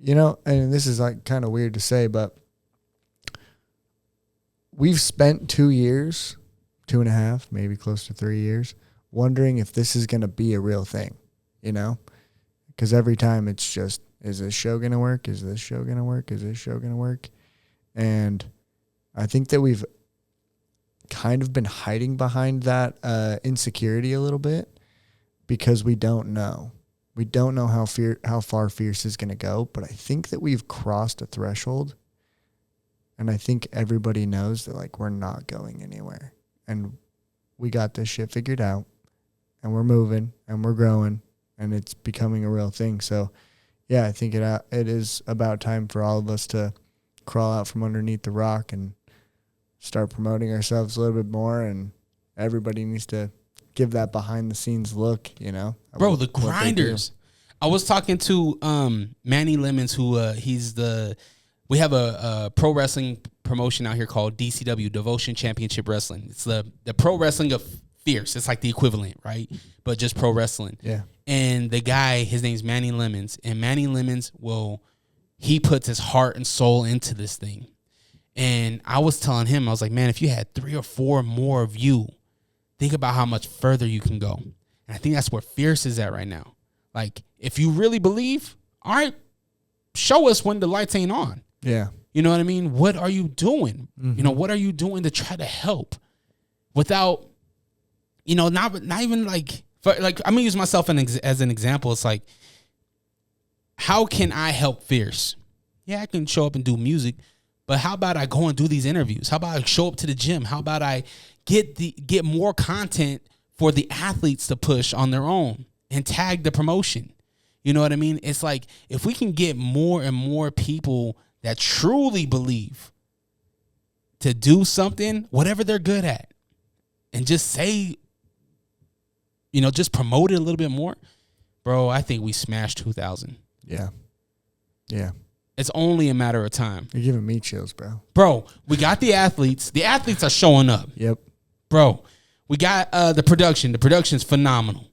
and this is like kind of weird to say, but we've spent 2 years, 2.5, maybe close to 3 years, wondering if this is going to be a real thing, because every time it's just, is this show going to work? Is this show going to work? Is this show going to work? And I think that we've kind of been hiding behind that insecurity a little bit because we don't know. We don't know how far Fierce is going to go, but I think that we've crossed a threshold, and I think everybody knows that, like, we're not going anywhere, and we got this shit figured out, and we're moving, and we're growing, and it's becoming a real thing. So, yeah, I think it is about time for all of us to crawl out from underneath the rock and start promoting ourselves a little bit more, and everybody needs to give that behind the scenes look, you know. Bro, the grinders. I was talking to Manny Lemons, who we have a pro wrestling promotion out here called DCW, Devotion Championship Wrestling. It's the pro wrestling of Fierce. It's like the equivalent, right? But just pro wrestling. Yeah. And the guy, his name's Manny Lemons, and Manny Lemons he puts his heart and soul into this thing. And I was telling him, I was like, man, if you had 3 or 4 more of you, think about how much further you can go. And I think that's where Fierce is at right now. Like, if you really believe, all right, show us when the lights ain't on. Yeah. You know what I mean? What are you doing? Mm-hmm. You know, what are you doing to try to help without, you know, not even like, I'm going to use myself as an example. It's like, how can I help Fierce? Yeah, I can show up and do music, but how about I go and do these interviews? How about I show up to the gym? How about I get more content for the athletes to push on their own and tag the promotion? You know what I mean? It's like, if we can get more and more people that truly believe to do something, whatever they're good at, and just say, you know, just promote it a little bit more, bro, I think we smashed 2,000. Yeah. Yeah. It's only a matter of time. You're giving me chills, bro. Bro, we got the athletes. The athletes are showing up. Yep. Bro, we got the production. The production's phenomenal.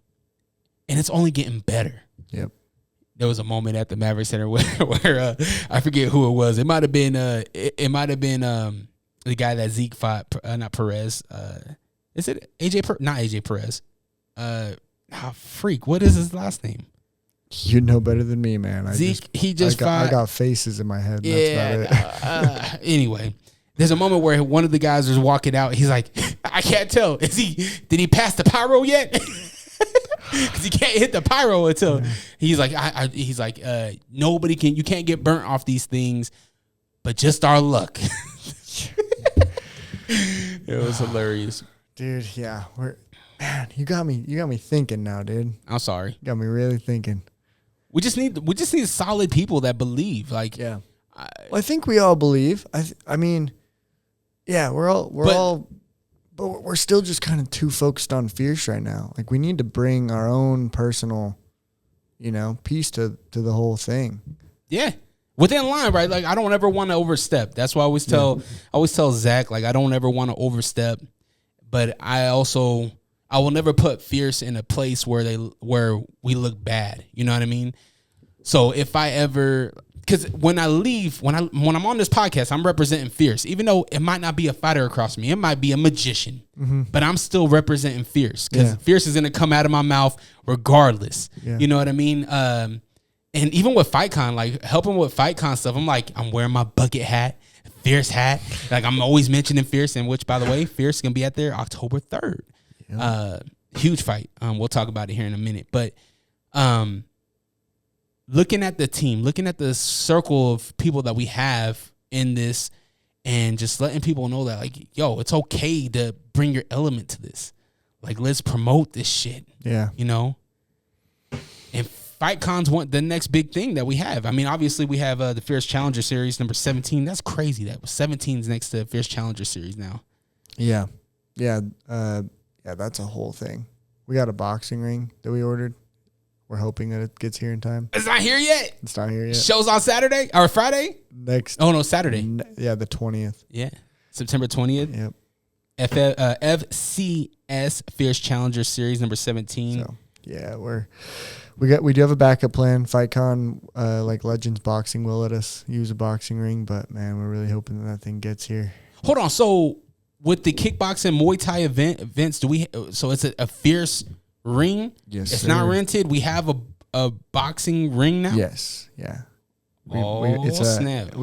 And it's only getting better. Yep. There was a moment at the Maverick Center where I forget who it was. It might have been the guy that Zeke fought, not Perez. Is it AJ? Not AJ Perez. Freak. What is his last name? You know better than me, man. Zeke. I got faces in my head. Yeah. That's about it. Anyway, there's a moment where one of the guys was walking out. He's like, I can't tell. Did he pass the pyro yet? Because he can't hit the pyro until he's like, nobody can. You can't get burnt off these things, but just our luck. It was hilarious, dude. Yeah, man, you got me thinking now, dude. I'm sorry. You got me really thinking. We just need solid people that believe. Like, yeah, I think we all believe. I mean, yeah, we're all. But we're still just kind of too focused on Fierce right now. Like, we need to bring our own personal, you know, piece to the whole thing. Yeah. Within line, right? Like, I don't ever want to overstep. That's why I always tell Zach, like, I don't ever want to overstep. But I will never put Fierce in a place where we look bad. You know what I mean? So if I ever, because when I leave, when I'm on this podcast, I'm representing Fierce. Even though it might not be a fighter across me, it might be a magician, but I'm still representing Fierce because Fierce is gonna come out of my mouth regardless. Yeah. You know what I mean? And even with FightCon, like helping with FightCon stuff, I'm wearing my bucket hat, Fierce hat. Like I'm always mentioning Fierce, and which by the way, Fierce is gonna be out there October 3rd. Yeah. Huge fight. We'll talk about it here in a minute, but looking at the team, looking at the circle of people that we have in this, and just letting people know that, like, yo, it's okay to bring your element to this. Like, let's promote this shit. Yeah. You know? And FightCon's the next big thing that we have. I mean, obviously, we have the Fierce Challenger Series, number 17. That's crazy. That was 17's next to Fierce Challenger Series now. Yeah. Yeah. Yeah, that's a whole thing. We got a boxing ring that we ordered. We're hoping that it gets here in time. It's not here yet. It's not here yet. Show's on Saturday or Friday? Oh, no, Saturday. Yeah, the 20th. Yeah. September 20th. Yep. FCS Fierce Challenger Series number 17. So, yeah, we do have a backup plan. FightCon, like Legends Boxing will let us use a boxing ring, but man, we're really hoping that thing gets here. Hold on. So with the kickboxing Muay Thai events, so it's a Fierce ring? Yes, it's not rented. We have a boxing ring now. Yes, yeah. Snap!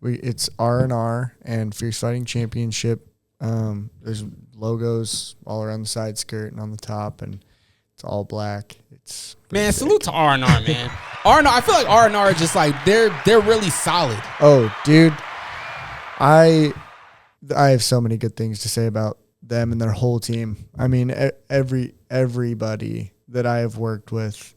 It's R&R and Fierce Fighting Championship There's logos all around the side skirt and on the top, and it's all black. It's Man, sick. salute to R&R, man. R&R, I feel like R&R is just like they're really solid. Oh, dude, I have so many good things to say about them and their whole team. I mean, everybody that I have worked with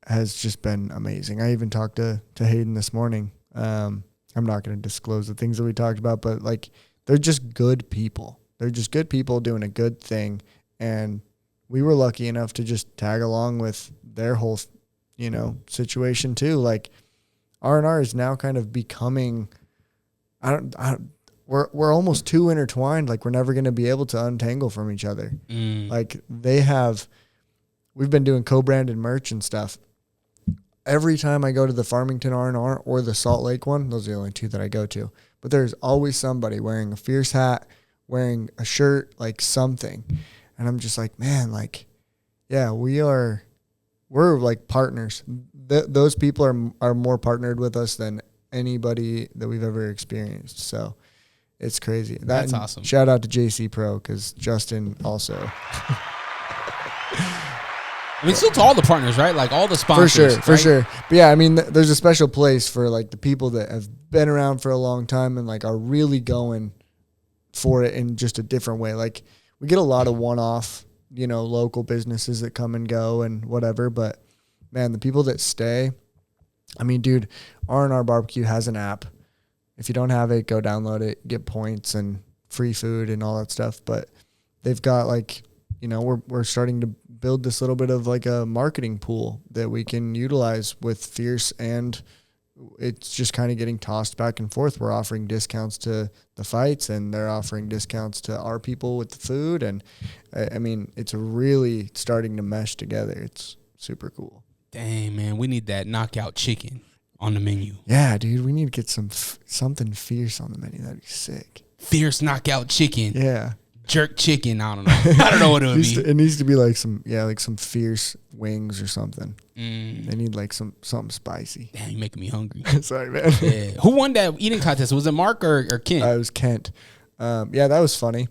has just been amazing. I even talked to Hayden this morning. I'm not going to disclose the things that we talked about, but like they're just good people. They're just good people doing a good thing, and we were lucky enough to just tag along with their whole, situation too. Like R&R is now kind of becoming, we're almost too intertwined. Like we're never going to be able to untangle from each other. Like we've been doing co-branded merch and stuff. Every time I go to the Farmington R&R or the Salt Lake one, those are the only two that I go to, but there's always somebody wearing a Fierce hat, wearing a shirt, like something. And I'm just like, man, like, yeah, we're like partners. Those people are more partnered with us than anybody that we've ever experienced. So it's crazy. That's awesome. Shout out to JC Pro, because Justin also. I mean, still to all the partners, right? Like all the sponsors. For sure. But yeah, I mean, there's a special place for like the people that have been around for a long time and like are really going for it in just a different way. Like we get a lot of one-off, local businesses that come and go and whatever. But man, the people that stay, I mean, dude, R&R Barbecue has an app. If you don't have it, go download it, get points and free food and all that stuff. But they've got like, we're starting to build this little bit of like a marketing pool that we can utilize with Fierce, and it's just kind of getting tossed back and forth. We're offering discounts to the fights, and they're offering discounts to our people with the food. And I mean, it's really starting to mesh together. It's super cool. Dang, man, we need that knockout chicken on the menu. Yeah, dude, we need to get something fierce on the menu. That'd be sick. Fierce knockout chicken. Yeah. Jerk chicken. I don't know. I don't know what it would be. It needs to be like some fierce wings or something. They need like something spicy. Damn, you're making me hungry. Sorry, man. Yeah. Who won that eating contest? Was it Mark or Kent? It was Kent. Yeah, that was funny.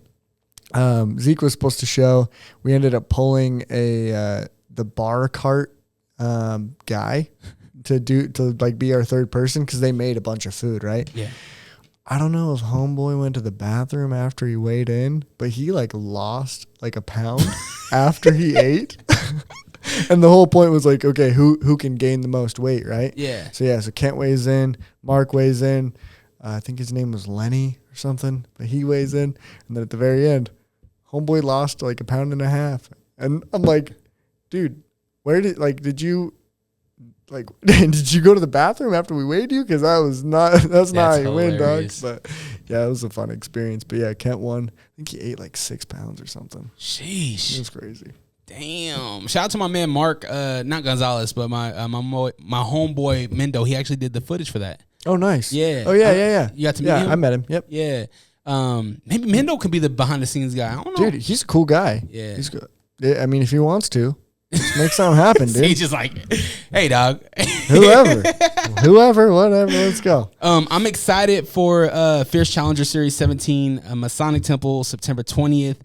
Zeke was supposed to show. We ended up pulling the bar cart guy to like be our third person, because they made a bunch of food, right? Yeah. I don't know if homeboy went to the bathroom after he weighed in, but he like lost like a pound after he ate. And the whole point was like, okay, who can gain the most weight, right? Yeah. So Kent weighs in, Mark weighs in. I think his name was Lenny or something, but he weighs in. And then at the very end, homeboy lost like a pound and a half. And I'm like, dude, did you go to the bathroom after we weighed you? Because that's not how you win, dog. But yeah, it was a fun experience. But yeah, Kent won. I think he ate like 6 pounds or something. Sheesh. It was crazy. Damn. Shout out to my man Mark, not Gonzalez, but my homeboy Mendo. He actually did the footage for that. Oh, nice. Yeah. Oh, yeah. You got to meet him? I met him. Yep. Yeah. Maybe Mendo could be the behind the scenes guy. I don't know. Dude, he's a cool guy. Yeah. He's good. I mean, if he wants to. Just make something happen, dude. He's just like, hey, dog. Whoever, whatever. Let's go. I'm excited for Fierce Challenger Series 17, Masonic Temple, September 20th.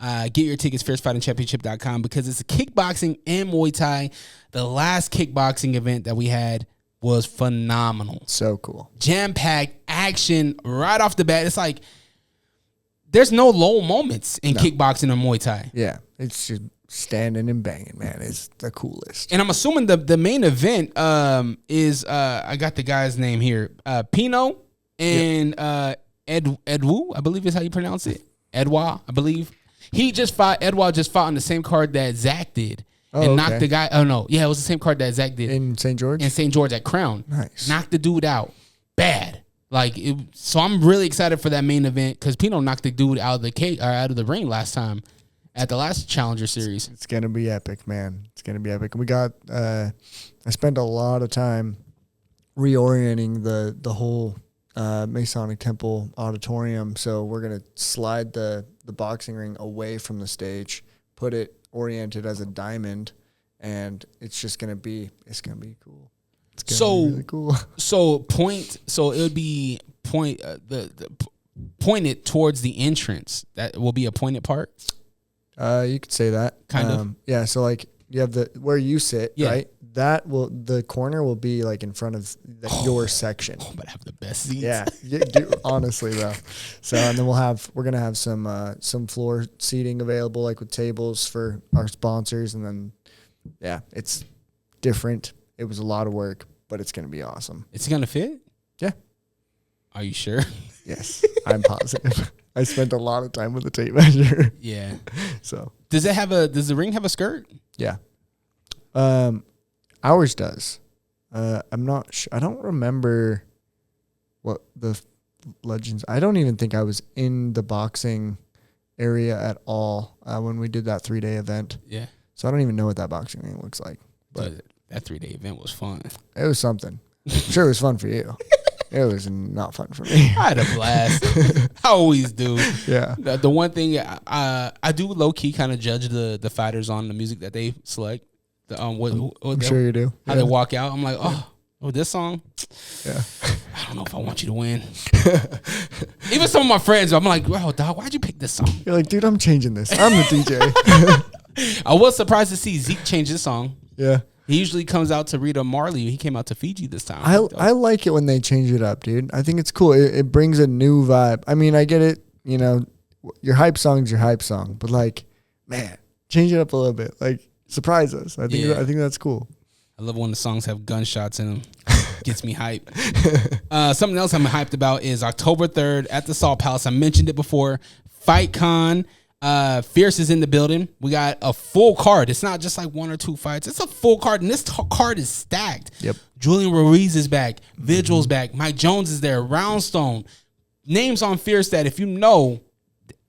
Get your tickets, fiercefightingchampionship.com, because it's a kickboxing and Muay Thai. The last kickboxing event that we had was phenomenal. So cool. Jam-packed action right off the bat. It's like there's no low moments in kickboxing or Muay Thai. Yeah, it's just standing and banging, man. It's the coolest. And I'm assuming the main event is I got the guy's name here, Pino and Edwu, I believe is how you pronounce it. Edwa, I believe. Edwa just fought on the same card that Zach did. And knocked the guy. Oh no, yeah, it was the same card that Zach did in St. George. In St. George at Crown. Nice. Knocked the dude out bad. So I'm really excited for that main event, because Pino knocked the dude out of the ring last time at the last Challenger Series. It's gonna be epic, man. It's gonna be epic. We got. I spent a lot of time reorienting the whole Masonic Temple auditorium. So we're gonna slide the boxing ring away from the stage, put it oriented as a diamond, and it's gonna be cool. It's gonna be really cool. So it would be point the pointed towards the entrance. That will be a pointed part. You could say that. Kind of. Yeah. So like you have where you sit, Yeah. right? The corner will be like in front of your section. Oh, but I have the best seats. Yeah, dude, honestly though. So and then we're gonna have some floor seating available, like with tables for our sponsors, and then yeah, it's different. It was a lot of work, but it's gonna be awesome. It's gonna fit? Yeah. Are you sure? Yes, I'm positive. I spent a lot of time with the tape measure. Yeah. So does the ring have a skirt? Yeah. Ours does. I'm not sure. I don't remember what the legends. I don't even think I was in the boxing area at all when we did that 3-day event. Yeah. So I don't even know what that boxing ring looks like. But Dude, that 3-day event was fun. it was something. I'm sure it was fun for you. It was not fun for me. I had a blast. I always do. Yeah. The one thing I do low key kind of judge the fighters on the music that they select. I'm sure you do. How they walk out. I'm like, oh, this song. Yeah. I don't know if I want you to win. Even some of my friends, I'm like, wow, dog, why'd you pick this song? You're like, dude, I'm changing this. I'm the DJ. I was surprised to see Zeke change his song. Yeah. He usually comes out to Rita Marley. He came out to Fiji this time. I like it when they change it up, dude. I think it's cool. It brings a new vibe. I mean, I get it. You know, your hype song's your hype song, but like, man, change it up a little bit. Like, surprise us. I think that's cool. I love when the songs have gunshots in them. Gets me hype. Something else I'm hyped about is October 3rd at the Salt Palace. I mentioned it before. FightCon. Fierce is in the building. We got a full card. It's not just like 1 or 2 fights. It's a full card, and this card is stacked. Yep. Julian Ruiz is back. Vigil's back. Mike Jones is there. Roundstone. Names on Fierce that if you know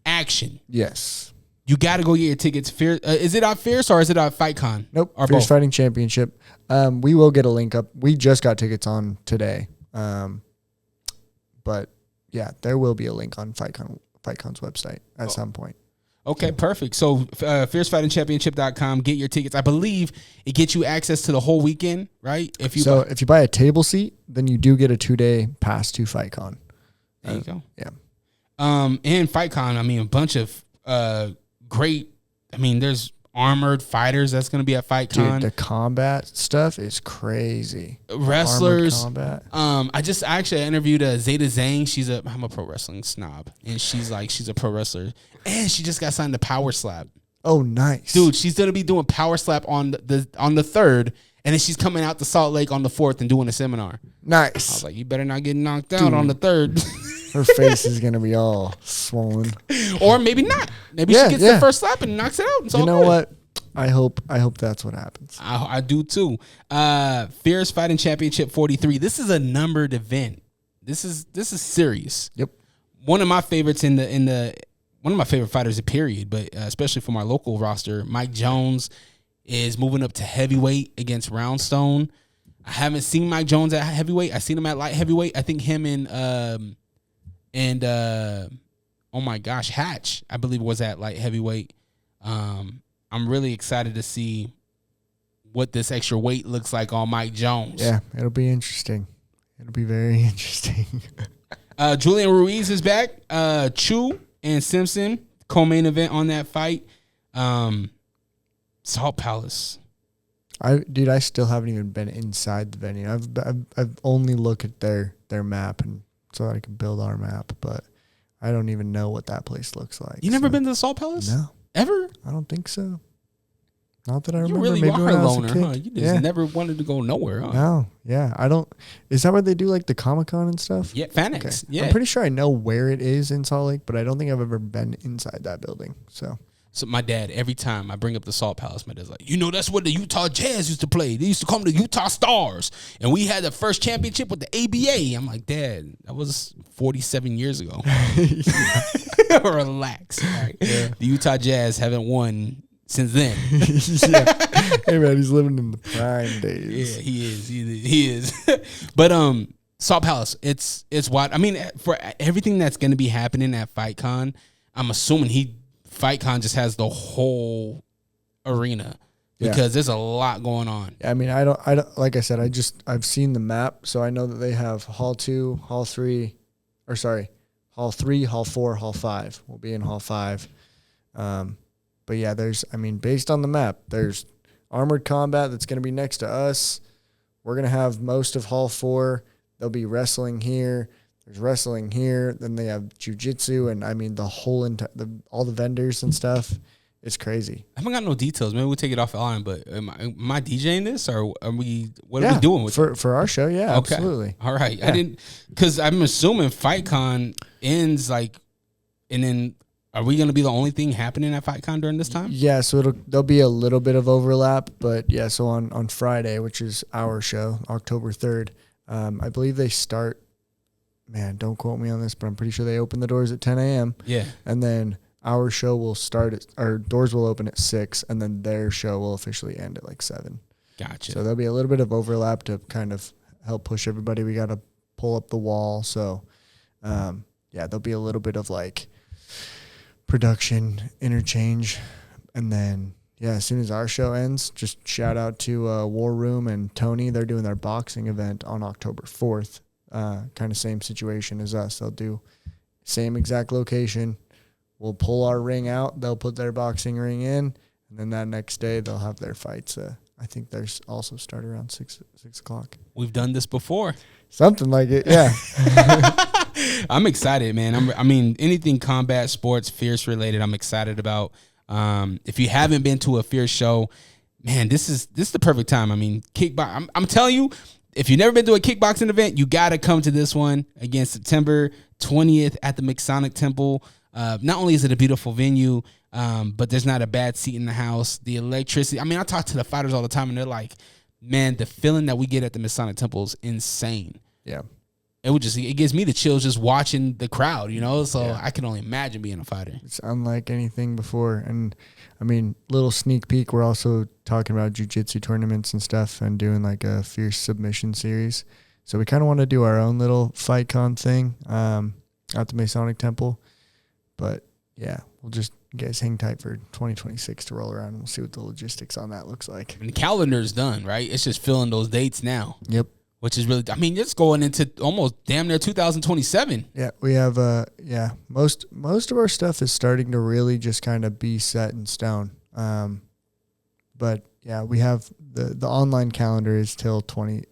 action. Yes. You got to go get your tickets. Fierce, is it on Fierce or is it on FightCon? Nope. Or Fierce both? Fighting Championship. We will get a link up. We just got tickets on today. But yeah, there will be a link on FightCon's website at some point. Okay, perfect. So fiercefightingchampionship.com, get your tickets. I believe it gets you access to the whole weekend, right? If you buy a table seat, then you do get a 2-day pass to FightCon. There you go. Yeah. And FightCon, I mean, a bunch of great, I mean, there's armored fighters that's going to be at FightCon. Dude, the combat stuff is crazy. Wrestlers. Armored combat. I actually interviewed Zeta Zhang. I'm a pro wrestling snob, and she's a pro wrestler, and she just got signed to Power Slap. Oh, nice, dude. She's gonna be doing Power Slap on the 3rd, and then she's coming out to Salt Lake on the 4th and doing a seminar. Nice. I was like, you better not get knocked out on the 3rd. Her face is gonna be all swollen, or maybe not. Maybe she gets the first slap and knocks it out. You know what? I hope that's what happens. I do too. Fierce Fighting Championship 43. This is a numbered event. This is serious. Yep. One of my favorites one of my favorite fighters, period, but especially for my local roster, Mike Jones is moving up to heavyweight against Roundstone. I haven't seen Mike Jones at heavyweight. I've seen him at light heavyweight. I think him and oh my gosh, Hatch, I believe, was at light heavyweight. I'm really excited to see what this extra weight looks like on Mike Jones. Yeah, it'll be interesting. It'll be very interesting. Julian Ruiz is back. Chu and Simpson, co-main event on that fight. Salt Palace. I still haven't even been inside the venue. I've only looked at their map and so that I can build our map, but I don't even know what that place looks like. You never been to the Salt Palace? No. Ever? I don't think so. Not that I remember. You really Maybe are when a I was loner, kid. huh? You just never wanted to go nowhere, huh? No, yeah. I don't. Is that where they do like the Comic-Con and stuff? Yeah, Fanex. Okay. Yeah. I'm pretty sure I know where it is in Salt Lake, but I don't think I've ever been inside that building. So my dad, every time I bring up the Salt Palace, my dad's like, that's where the Utah Jazz used to play. They used to come to Utah Stars. And we had the first championship with the ABA. I'm like, Dad, that was 47 years ago. Relax. Right? Yeah. The Utah Jazz haven't won since then. Hey, man, he's living in the prime days. Yeah, he is. But Salt Palace, it's wild. I mean, for everything that's going to be happening at FightCon, I'm assuming FightCon just has the whole arena because there's a lot going on. I mean, I don't like I said, I've seen the map, so I know that they have Hall 2, Hall 3, Hall 3, Hall 4, Hall 5. We'll be in Hall 5. But yeah, based on the map, there's Armored Combat that's going to be next to us. We're going to have most of Hall 4. There'll be wrestling here. There's wrestling here. Then they have jiu-jitsu and, the whole all the vendors and stuff. It's crazy. I haven't got no details. Maybe we'll take it off the line, but am I DJing this or are we doing with it? For our show? Yeah, okay. Absolutely. All right. Yeah. Because I'm assuming FightCon ends and then are we going to be the only thing happening at FightCon during this time? Yeah, so there'll be a little bit of overlap, but yeah, so on Friday, which is our show, October 3rd, I believe they start, man, don't quote me on this, but I'm pretty sure they open the doors at 10 a.m. Yeah. And then our show will start our doors will open at 6, and then their show will officially end at 7. Gotcha. So there'll be a little bit of overlap to kind of help push everybody. We got to pull up the wall. So, there'll be a little bit of production interchange. And then, as soon as our show ends, just shout out to War Room and Tony. They're doing their boxing event on October 4th. Kind of same situation as us. They'll do same exact location. We'll pull our ring out. They'll put their boxing ring in. And then that next day, they'll have their fights. I think there's also start around 6 o'clock. We've done this before. Something like it, yeah. I'm excited, man. Anything combat sports, Fierce related, I'm excited about. If you haven't been to a Fierce show, man, this is the perfect time. Kickbox. I'm telling you, if you've never been to a kickboxing event, you got to come to this one. Again, September 20th at the Masonic Temple. Not only is it a beautiful venue, but there's not a bad seat in the house. The electricity. I talk to the fighters all the time, and they're like, man, the feeling that we get at the Masonic Temple is insane. Yeah. It gives me the chills just watching the crowd, so I can only imagine being a fighter. It's unlike anything before. And little sneak peek, we're also talking about jiu-jitsu tournaments and stuff and doing a Fierce submission series. So we kind of want to do our own little FightCon thing at the Masonic Temple. But yeah, we'll just, you guys hang tight for 2026 to roll around, and we'll see what the logistics on that looks like. And the calendar's done, right? It's just filling those dates now. Yep. Which is really, it's going into almost damn near 2027. Yeah, we have, most of our stuff is starting to really just kind of be set in stone. But yeah, we have the online calendar is till June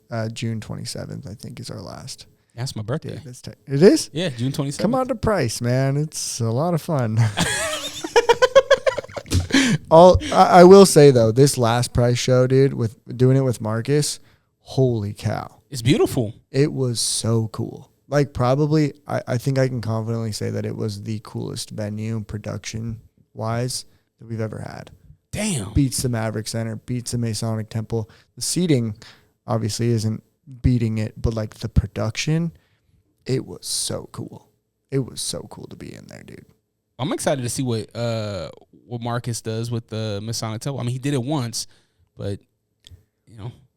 27th, I think, is our last. That's my birthday. Yeah, it is? Yeah, June 27th. Come on to Price, man. It's a lot of fun. I will say, though, this last Price show, dude, with doing it with Marcus, holy cow. It's beautiful. It was so cool. Probably, I think I can confidently say that it was the coolest venue production-wise that we've ever had. Damn. Beats the Maverick Center, beats the Masonic Temple. The seating, obviously, isn't beating it, but the production, it was so cool. It was so cool to be in there, dude. I'm excited to see what Marcus does with the Masonic Temple. He did it once, but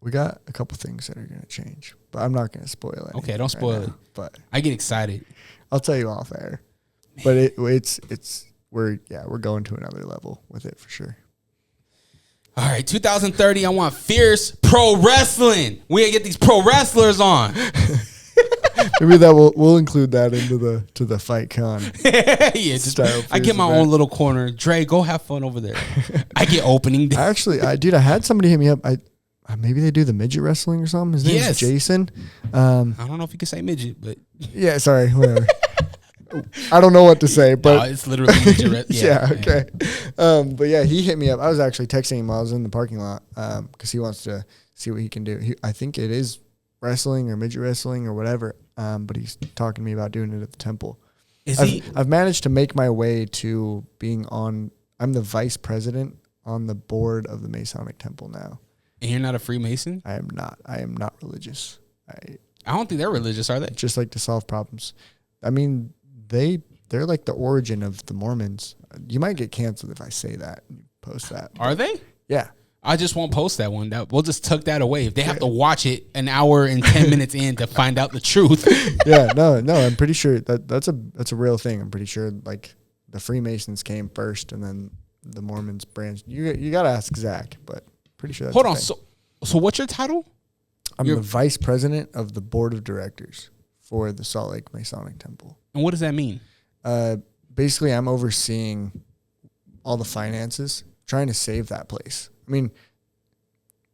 we got a couple things that are going to change, but I'm not going to spoil it. Okay, don't spoil it. But I get excited. I'll tell you off air. But we're going to another level with it for sure. All right, 2030, I want Fierce Pro Wrestling. We gotta get these pro wrestlers on. Maybe that we'll include that into the FightCon. I get my own little corner. Dre, go have fun over there. I get opening day. Actually, I had somebody hit me up. Maybe they do the midget wrestling or something. His name's Jason. I don't know if you can say midget, but yeah, sorry, whatever. I don't know what to say, but no, it's literally midget. Yeah, okay. But yeah, he hit me up. I was actually texting him while I was in the parking lot because he wants to see what he can do. I think it is wrestling or midget wrestling or whatever. But he's talking to me about doing it at the temple. I've managed to make my way to being I'm the vice president on the board of the Masonic Temple now. And you're not a Freemason? I am not. I am not religious. I don't think they're religious, are they? Just to solve problems. They're like the origin of the Mormons. You might get canceled if I say that and post that. Are they? Yeah. I just won't post that one. We'll just tuck that away. If they have to watch it an hour and 10 minutes in to find out the truth. Yeah, no, I'm pretty sure that's a real thing. I'm pretty sure the Freemasons came first and then the Mormons branched. You got to ask Zach, but pretty sure that's Hold on. So what's your title? I'm the vice president of the board of directors for the Salt Lake Masonic Temple. And what does that mean? Basically, I'm overseeing all the finances, trying to save that place. I mean,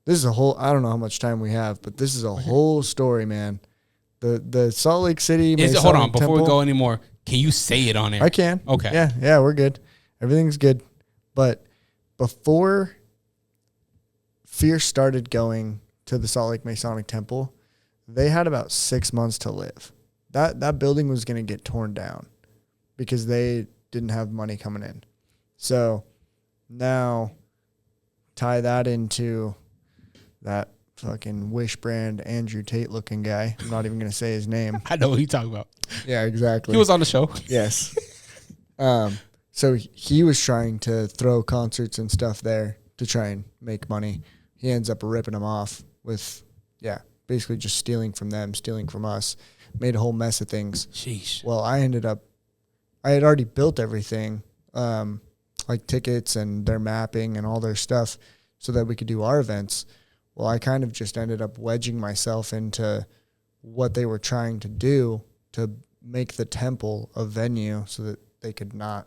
this is a whole, I don't know how much time we have, but this is a whole story, man. The Salt Lake City. Hold on, before we go anymore, can you say it on air? I can. Okay. Yeah, we're good. Everything's good. But before Fierce started going to the Salt Lake Masonic Temple, they had about 6 months to live. That building was going to get torn down because they didn't have money coming in. So now tie that into that fucking Wish brand Andrew Tate looking guy. I'm not even going to say his name. I know what you're talking about. Yeah, exactly. He was on the show. Yes. So he was trying to throw concerts and stuff there to try and make money. He ends up ripping them off with, basically just stealing from them, stealing from us, made a whole mess of things. Sheesh. Well, I had already built everything, like tickets and their mapping and all their stuff so that we could do our events. Well, I kind of just ended up wedging myself into what they were trying to do to make the temple a venue so that they could not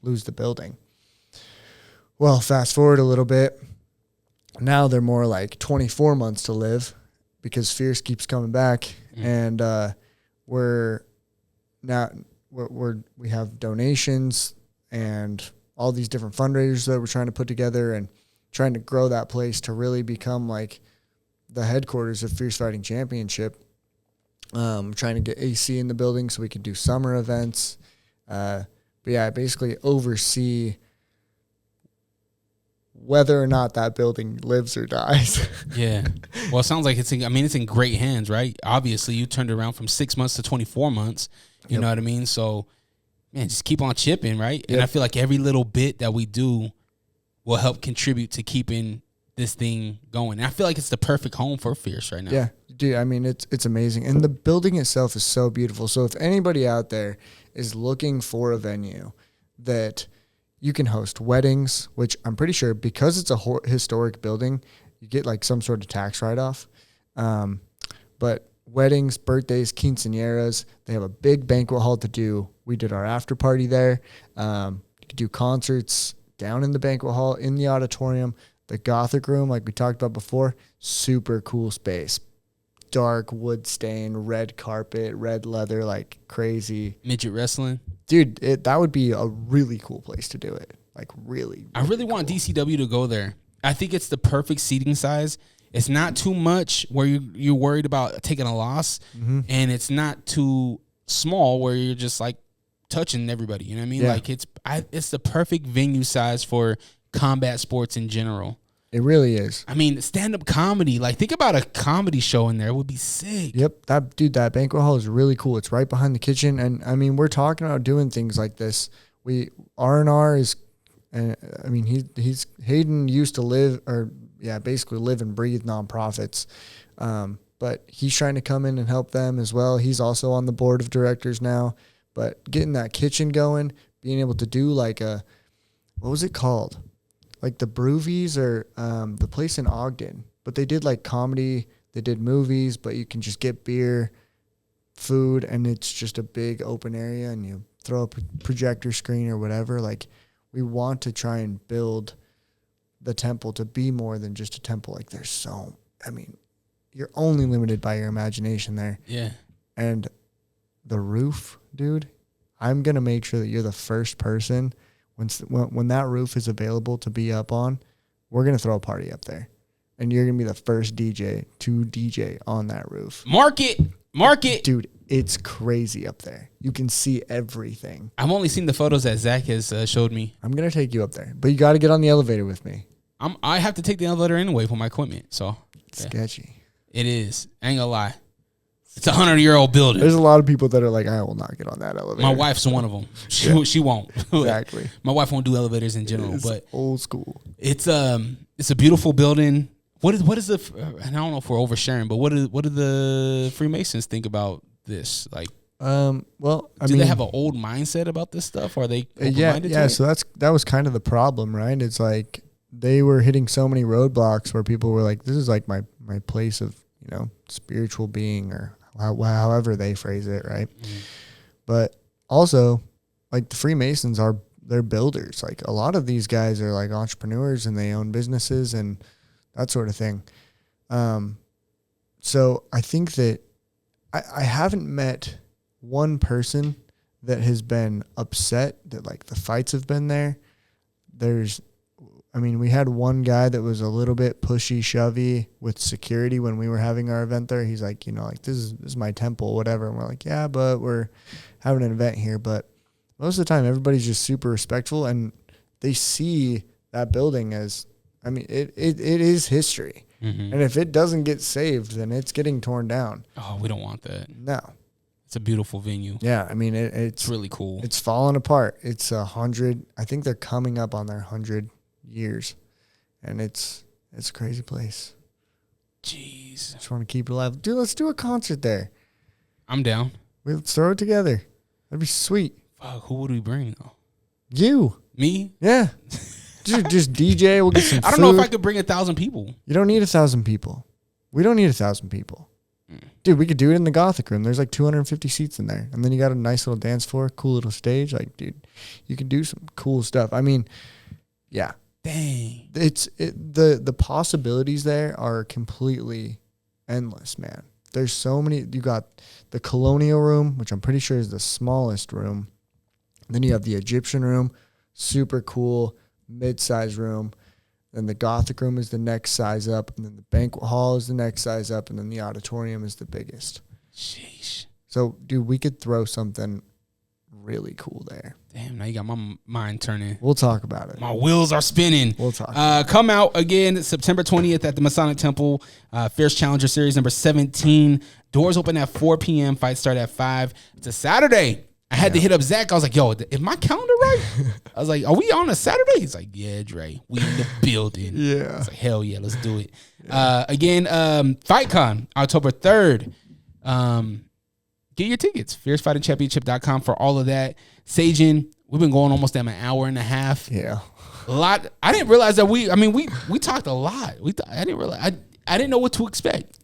lose the building. Well, fast forward a little bit. Now they're more like 24 months to live because Fierce keeps coming back, and we have donations and all these different fundraisers that we're trying to put together and trying to grow that place to really become like the headquarters of Fierce Fighting Championship. Trying to get AC in the building so we could do summer events. But yeah, I basically oversee whether or not that building lives or dies. Yeah. Well, it sounds like it's in great hands, right? Obviously, you turned around from 6 months to 24 months. You know what I mean? So, man, just keep on chipping, right? And I feel like every little bit that we do will help contribute to keeping this thing going. And I feel like it's the perfect home for Fierce right now. Yeah, dude, I mean, it's amazing. And the building itself is so beautiful. So if anybody out there is looking for a venue that you can host weddings, which I'm pretty sure because it's a historic building, you get like some sort of tax write-off. But weddings, birthdays, quinceañeras, they have a big banquet hall to do. We did our after party there. You could do concerts down in the banquet hall, in the auditorium. The Gothic room, like we talked about before, super cool space. Dark wood stain, red carpet, red leather, like crazy. Midget wrestling. Dude, that would be a really cool place to do it. Like really I really want DCW to go there. I think it's the perfect seating size. It's not too much where you're worried about taking a loss, and it's not too small where you're just like touching everybody. You know what I mean? Yeah. Like it's the perfect venue size for combat sports in general. It really is. I mean, stand-up comedy. Like, think about a comedy show in there. It would be sick. Yep. That banquet hall is really cool. It's right behind the kitchen. And, I mean, we're talking about doing things like this. R&R is, I mean, Hayden used to live, basically live and breathe nonprofits. But he's trying to come in and help them as well. He's also on the board of directors now. But getting that kitchen going, being able to do like what was it called? Like the Broovies or the place in Ogden. But they did like comedy, they did movies, but you can just get beer, food, and it's just a big open area and you throw a projector screen or whatever. Like we want to try and build the temple to be more than just a temple. Like you're only limited by your imagination there. Yeah. And the roof, dude, I'm going to make sure that you're the first person when that roof is available to be up on. We're going to throw a party up there. And you're going to be the first DJ to DJ on that roof. Mark it. Dude, it's crazy up there. You can see everything. I've only seen the photos that Zach has showed me. I'm going to take you up there. But you got to get on the elevator with me. I have to take the elevator anyway for my equipment. So sketchy. It is. I ain't gonna lie. It's a 100-year-old building. There's a lot of people that are like, I will not get on that elevator. My wife's one of them. She won't. Exactly. My wife won't do elevators in general. It's but old school. It's a beautiful building. What is the? I don't know if we're oversharing, but what do the Freemasons think about this? Like, well, do they have an old mindset about this stuff? Or are they open-minded to it? So that was kind of the problem, right? It's like they were hitting so many roadblocks where people were like, this is like my place of, spiritual being, or however they phrase it, right? Mm-hmm. But also, like the Freemasons they're builders. Like a lot of these guys are like entrepreneurs and they own businesses and that sort of thing. So I think that I haven't met one person that has been upset that like the fights have been there. We had one guy that was a little bit pushy, shovey with security when we were having our event there. He's like, like this is my temple, whatever. And we're like, yeah, but we're having an event here. But most of the time, everybody's just super respectful and they see that building as, it is history. Mm-hmm. And if it doesn't get saved, then it's getting torn down. Oh, we don't want that. No. It's a beautiful venue. Yeah, it's really cool. It's falling apart. It's 100. I think they're coming up on their 100 years, and it's a crazy place. Jeez, just want to keep it alive, dude. Let's do a concert there. I'm down. Let's throw it together. That'd be sweet. Fuck, who would we bring though? You, me, yeah. just DJ. We'll get some. I don't know if I could bring 1,000 people. You don't need 1,000 people. We don't need 1,000 people. Dude, we could do it in the Gothic room. There's like 250 seats in there. And then you got a nice little dance floor, cool little stage. Like, dude, you can do some cool stuff. Yeah. Dang. The possibilities there are completely endless, man. There's so many. You got the Colonial room, which I'm pretty sure is the smallest room. Then you have the Egyptian room, super cool, mid-size room. Then the Gothic room is the next size up, and then the banquet hall is the next size up, and then the auditorium is the biggest. Sheesh. So, dude, we could throw something really cool there. Damn, now you got my mind turning. We'll talk about it. My wheels are spinning. We'll talk. Come out again September 20th at the Masonic Temple, Fierce Challenger Series number 17. Doors open at 4 p.m. Fights start at 5. It's a Saturday. I had to hit up Zach. I was like, yo, is my calendar right? I was like, are we on a Saturday? He's like, yeah, Dre. We in the building. Yeah. I was like, hell yeah, let's do it. Yeah. Again, FightCon, October 3rd. Get your tickets. FierceFightingChampionship.com for all of that. Saygen, we've been going almost an hour and a half. Yeah. A lot. I didn't realize that we talked a lot. I didn't realize. I didn't know what to expect.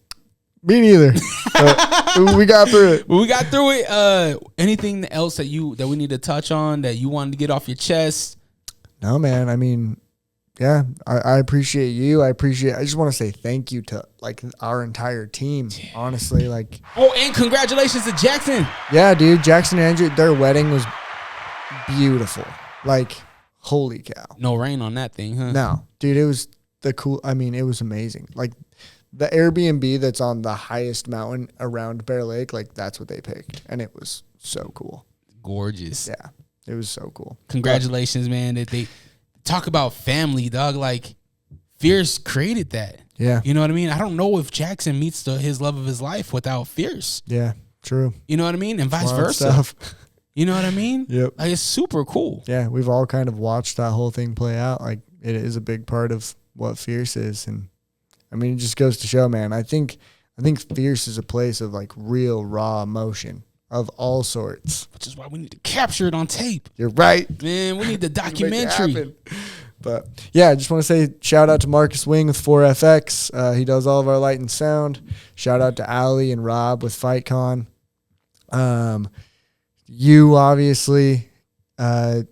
Me neither. We got through it. We got through it. Anything else that we need to touch on that you wanted to get off your chest? No, man. Yeah, I appreciate you. I just want to say thank you to like our entire team. Honestly, like. Oh, and congratulations to Jackson. Yeah, dude. Jackson and Andrew, their wedding was beautiful. Like, holy cow. No rain on that thing, huh? No, dude. It was it was amazing. Like. The Airbnb that's on the highest mountain around Bear Lake, like that's what they picked. And it was so cool. Gorgeous. Yeah. It was so cool. Congratulations, man. That they talk about family, dog. Like Fierce created that. Yeah. You know what I mean? I don't know if Jackson meets his love of his life without Fierce. Yeah, true. You know what I mean? And vice versa. You know what I mean? Yep. Like it's super cool. Yeah. We've all kind of watched that whole thing play out. Like it is a big part of what Fierce is. And it just goes to show, man. I think Fierce is a place of like real raw emotion of all sorts. Which is why we need to capture it on tape. You're right. Man, we need the documentary. But yeah, I just want to say shout out to Marcus Wing with 4FX. He does all of our light and sound. Shout out to Ali and Rob with FightCon. You obviously,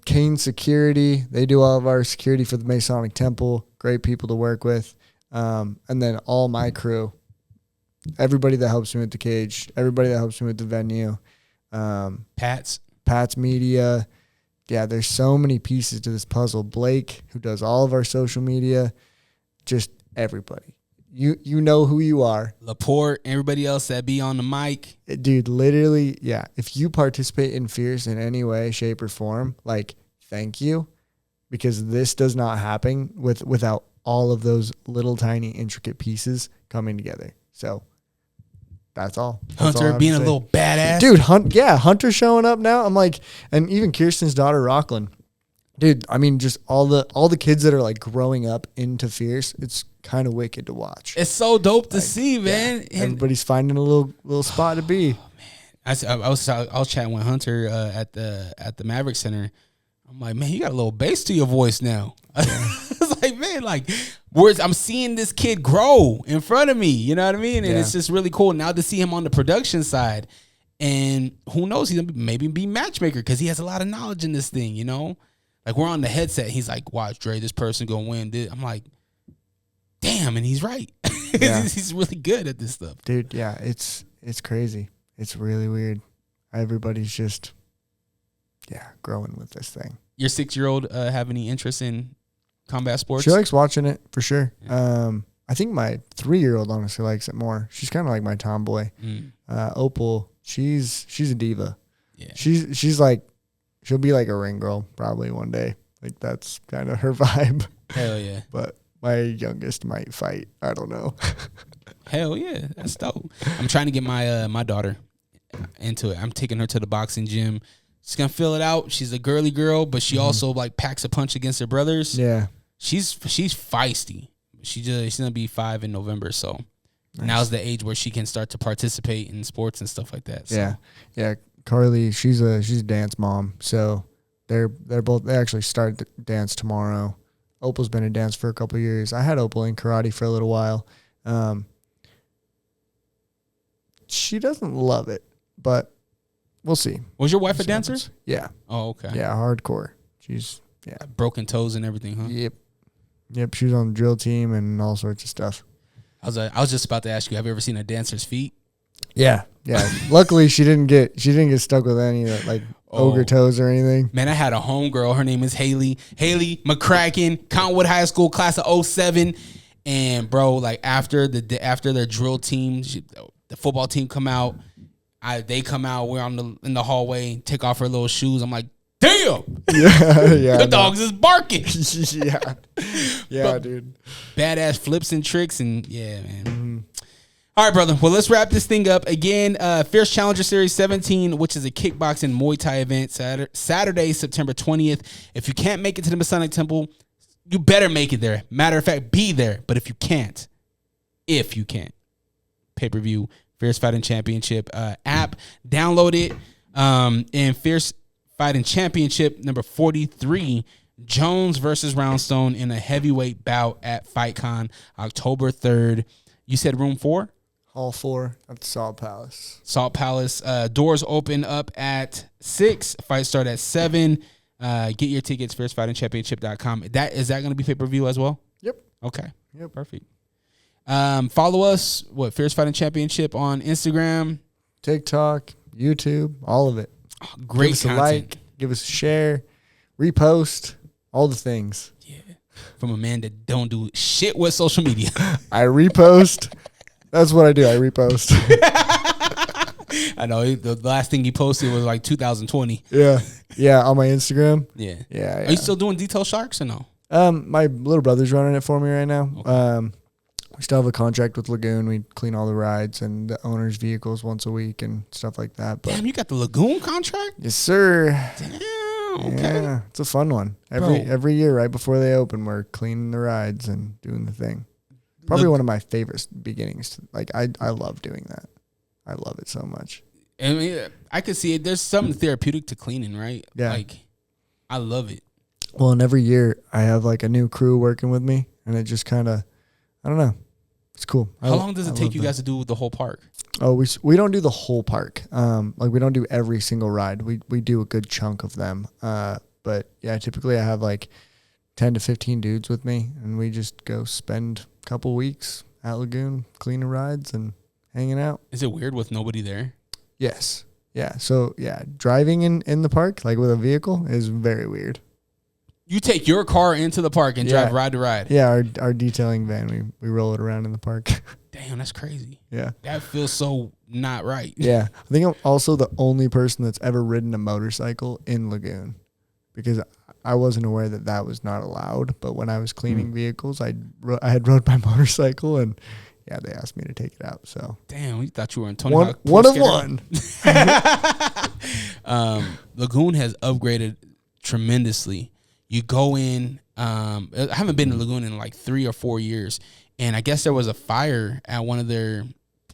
Kane Security. They do all of our security for the Masonic Temple. Great people to work with. And then all my crew, everybody that helps me with the cage, everybody that helps me with the venue, Pat's Media. Yeah, there's so many pieces to this puzzle. Blake, who does all of our social media, just everybody. You know who you are. Laporte, everybody else that be on the mic. Dude, literally, yeah. If you participate in Fierce in any way, shape, or form, like, thank you. Because this does not happen without all of those little tiny intricate pieces coming together. So that's all. Hunter being a little badass. Dude, Hunter showing up now. I'm like, and even Kirsten's daughter, Rocklin. Dude, just all the kids that are like growing up into Fierce, it's kind of wicked to watch. It's so dope to see, man. Yeah, everybody's finding a little spot to be. Oh, man. I was chatting with Hunter at the Maverick Center. I'm like, man, you got a little bass to your voice now. It's like, man, like I'm seeing this kid grow in front of me. You know what I mean? And it's just really cool now to see him on the production side. And who knows? He's gonna maybe be matchmaker because he has a lot of knowledge in this thing. You know, like we're on the headset. He's like, "Watch, Dre, this person gonna win." I'm like, "Damn," and he's right. Yeah. He's really good at this stuff, dude. Yeah, it's crazy. It's really weird. Everybody's just growing with this thing. Your 6-year-old have any interest in combat sports? She likes watching it for sure. Yeah. I think my 3-year-old honestly likes it more. She's kind of like my tomboy. Opal, she's a diva. Yeah, she's like, she'll be like a ring girl probably one day. Like that's kind of her vibe. Hell yeah. But my youngest might fight. I don't know. Hell yeah, that's dope. I'm trying to get my daughter into it. I'm taking her to the boxing gym. She's gonna fill it out. She's a girly girl, but she also like packs a punch against her brothers. Yeah, she's feisty. She's gonna be 5 in November, so now's the age where she can start to participate in sports and stuff like that. So. Yeah. Carly, she's a dance mom, so they actually start dance tomorrow. Opal's been in dance for a couple of years. I had Opal in karate for a little while. She doesn't love it, but we'll see. Was your wife a dancer? Happens. Yeah. Oh, okay. Yeah, hardcore. She's broken toes and everything, huh? Yep. She was on the drill team and all sorts of stuff. I was just about to ask you, have you ever seen a dancer's feet? Yeah. Luckily, she didn't get stuck with any like ogre toes or anything. Man, I had a homegirl. Her name is Haley McCracken, Cottonwood High School, class of 07. And bro, like after their drill team, the football team come out. They come out. We're in the hallway. Take off her little shoes. I'm like, damn. Yeah. The dogs is barking. Yeah, dude. Badass flips and tricks and yeah, man. Mm-hmm. All right, brother. Well, let's wrap this thing up. Again, Fierce Challenger Series 17, which is a kickboxing Muay Thai event, Saturday, September 20th. If you can't make it to the Masonic Temple, you better make it there. Matter of fact, be there. But if you can't, pay-per-view, Fierce Fighting Championship app, download it. And Fierce Fighting Championship number 43, Jones versus Roundstone in a heavyweight bout at FightCon, October 3rd. You said room 4? Hall 4 at the Salt Palace. Salt Palace. Doors open up at 6. Fight start at 7. Get your tickets, fiercefightingchampionship.com. Is that going to be pay-per-view as well? Yep. Okay. Yep. Perfect. Follow us, Fierce Fighting Championship on Instagram, TikTok, YouTube, all of it. Oh, great give us content. A like, give us a share, repost, all the things. Yeah. From a man that don't do shit with social media. I repost. That's what I do. I repost. I know. The last thing he posted was like 2020. Yeah. Yeah, on my Instagram. Yeah. Are you still doing Detail Sharks or no? My little brother's running it for me right now. Okay. We still have a contract with Lagoon. We clean all the rides and the owner's vehicles once a week and stuff like that. But damn, you got the Lagoon contract? Yes, sir. Damn. Okay. Yeah, it's a fun one. Every year, right before they open, we're cleaning the rides and doing the thing. Probably one of my favorite beginnings. Like I love doing that. I love it so much. I mean, I could see it. There's something therapeutic to cleaning, right? Yeah. Like, I love it. Well, and every year I have like a new crew working with me, and it just kind of, I don't know. It's cool. How long does it take you guys to do the whole park? Oh, we don't do the whole park. Like we don't do every single ride. We do a good chunk of them. But yeah, typically I have like 10 to 15 dudes with me, and we just go spend a couple weeks at Lagoon cleaning rides and hanging out. Is it weird with nobody there? Yes. Yeah. So yeah, driving in the park, like with a vehicle, is very weird. You take your car into the park and drive ride to ride. Yeah, our detailing van, we roll it around in the park. Damn, that's crazy. Yeah. That feels so not right. Yeah. I think I'm also the only person that's ever ridden a motorcycle in Lagoon, because I wasn't aware that was not allowed. But when I was cleaning vehicles, I had rode my motorcycle, and yeah, they asked me to take it out. So damn, we thought you were in Tony Hawk. One of one. Lagoon has upgraded tremendously. You go in. I haven't been to Lagoon in like 3 or 4 years, and I guess there was a fire at one of their.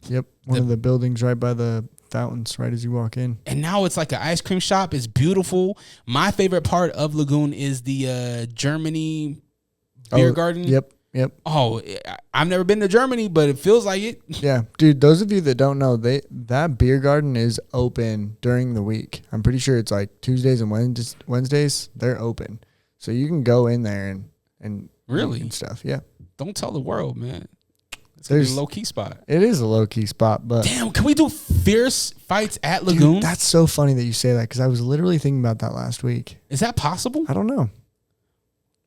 Yep, one of the buildings right by the fountains, right as you walk in. And now it's like an ice cream shop. It's beautiful. My favorite part of Lagoon is the Germany beer garden. Yep. Yep. Oh, I've never been to Germany, but it feels like it. Yeah, dude. Those of you that don't know, that beer garden is open during the week. I'm pretty sure it's like Tuesdays and Wednesdays. They're open, so you can go in there and really and stuff. Yeah. Don't tell the world, man. It's There's a low key spot. It is a low key spot, but damn, can we do fierce fights at Lagoon? Dude, that's so funny that you say that because I was literally thinking about that last week. Is that possible? I don't know.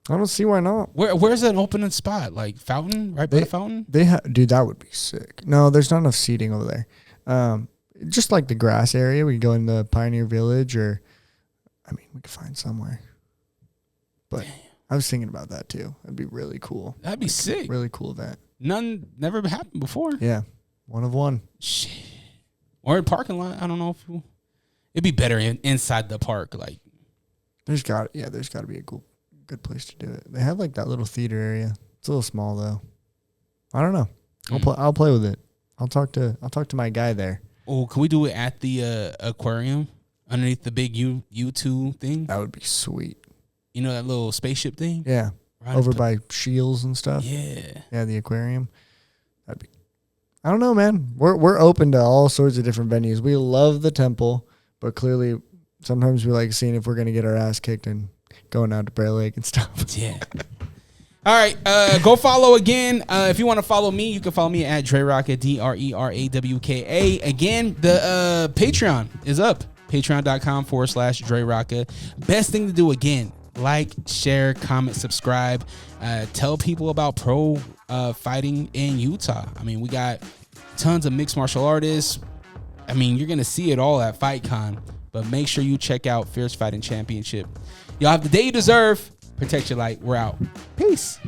I don't see why not. Where's an opening spot? Like Fountain, right by the Fountain? Dude, that would be sick. No, there's not enough seating over there. Just like the grass area, we could go in the Pioneer Village, or I mean, we could find somewhere. But I was thinking about that too. That'd be really cool. That'd be sick. Really cool event. None never happened before. Yeah, one of one. Shit. Or in parking lot. I don't know if it'd be better inside the park. Like there's got to be a good place to do it. They have like that little theater area. It's a little small though. I don't know. I'll play with it. I'll talk to my guy there. Oh, can we do it at the aquarium underneath the big U2 thing? That would be sweet. You know that little spaceship thing? Yeah. Right over by Shields and stuff. Yeah. Yeah, the aquarium. That'd be. I don't know, man. We're open to all sorts of different venues. We love the temple, but clearly sometimes we like seeing if we're gonna get our ass kicked and going out to Bear Lake and stuff. Yeah. All right. Go follow again. If you want to follow me, you can follow me at DreRocka, DRERAWKA. Again, the Patreon is up. Patreon.com/DreRocka. Best thing to do again. Like, share, comment, subscribe. Tell people about pro fighting in Utah. I mean, we got tons of mixed martial artists. I mean, you're going to see it all at FightCon. But make sure you check out Fierce Fighting Championship. Y'all have the day you deserve. Protect your light. We're out. Peace.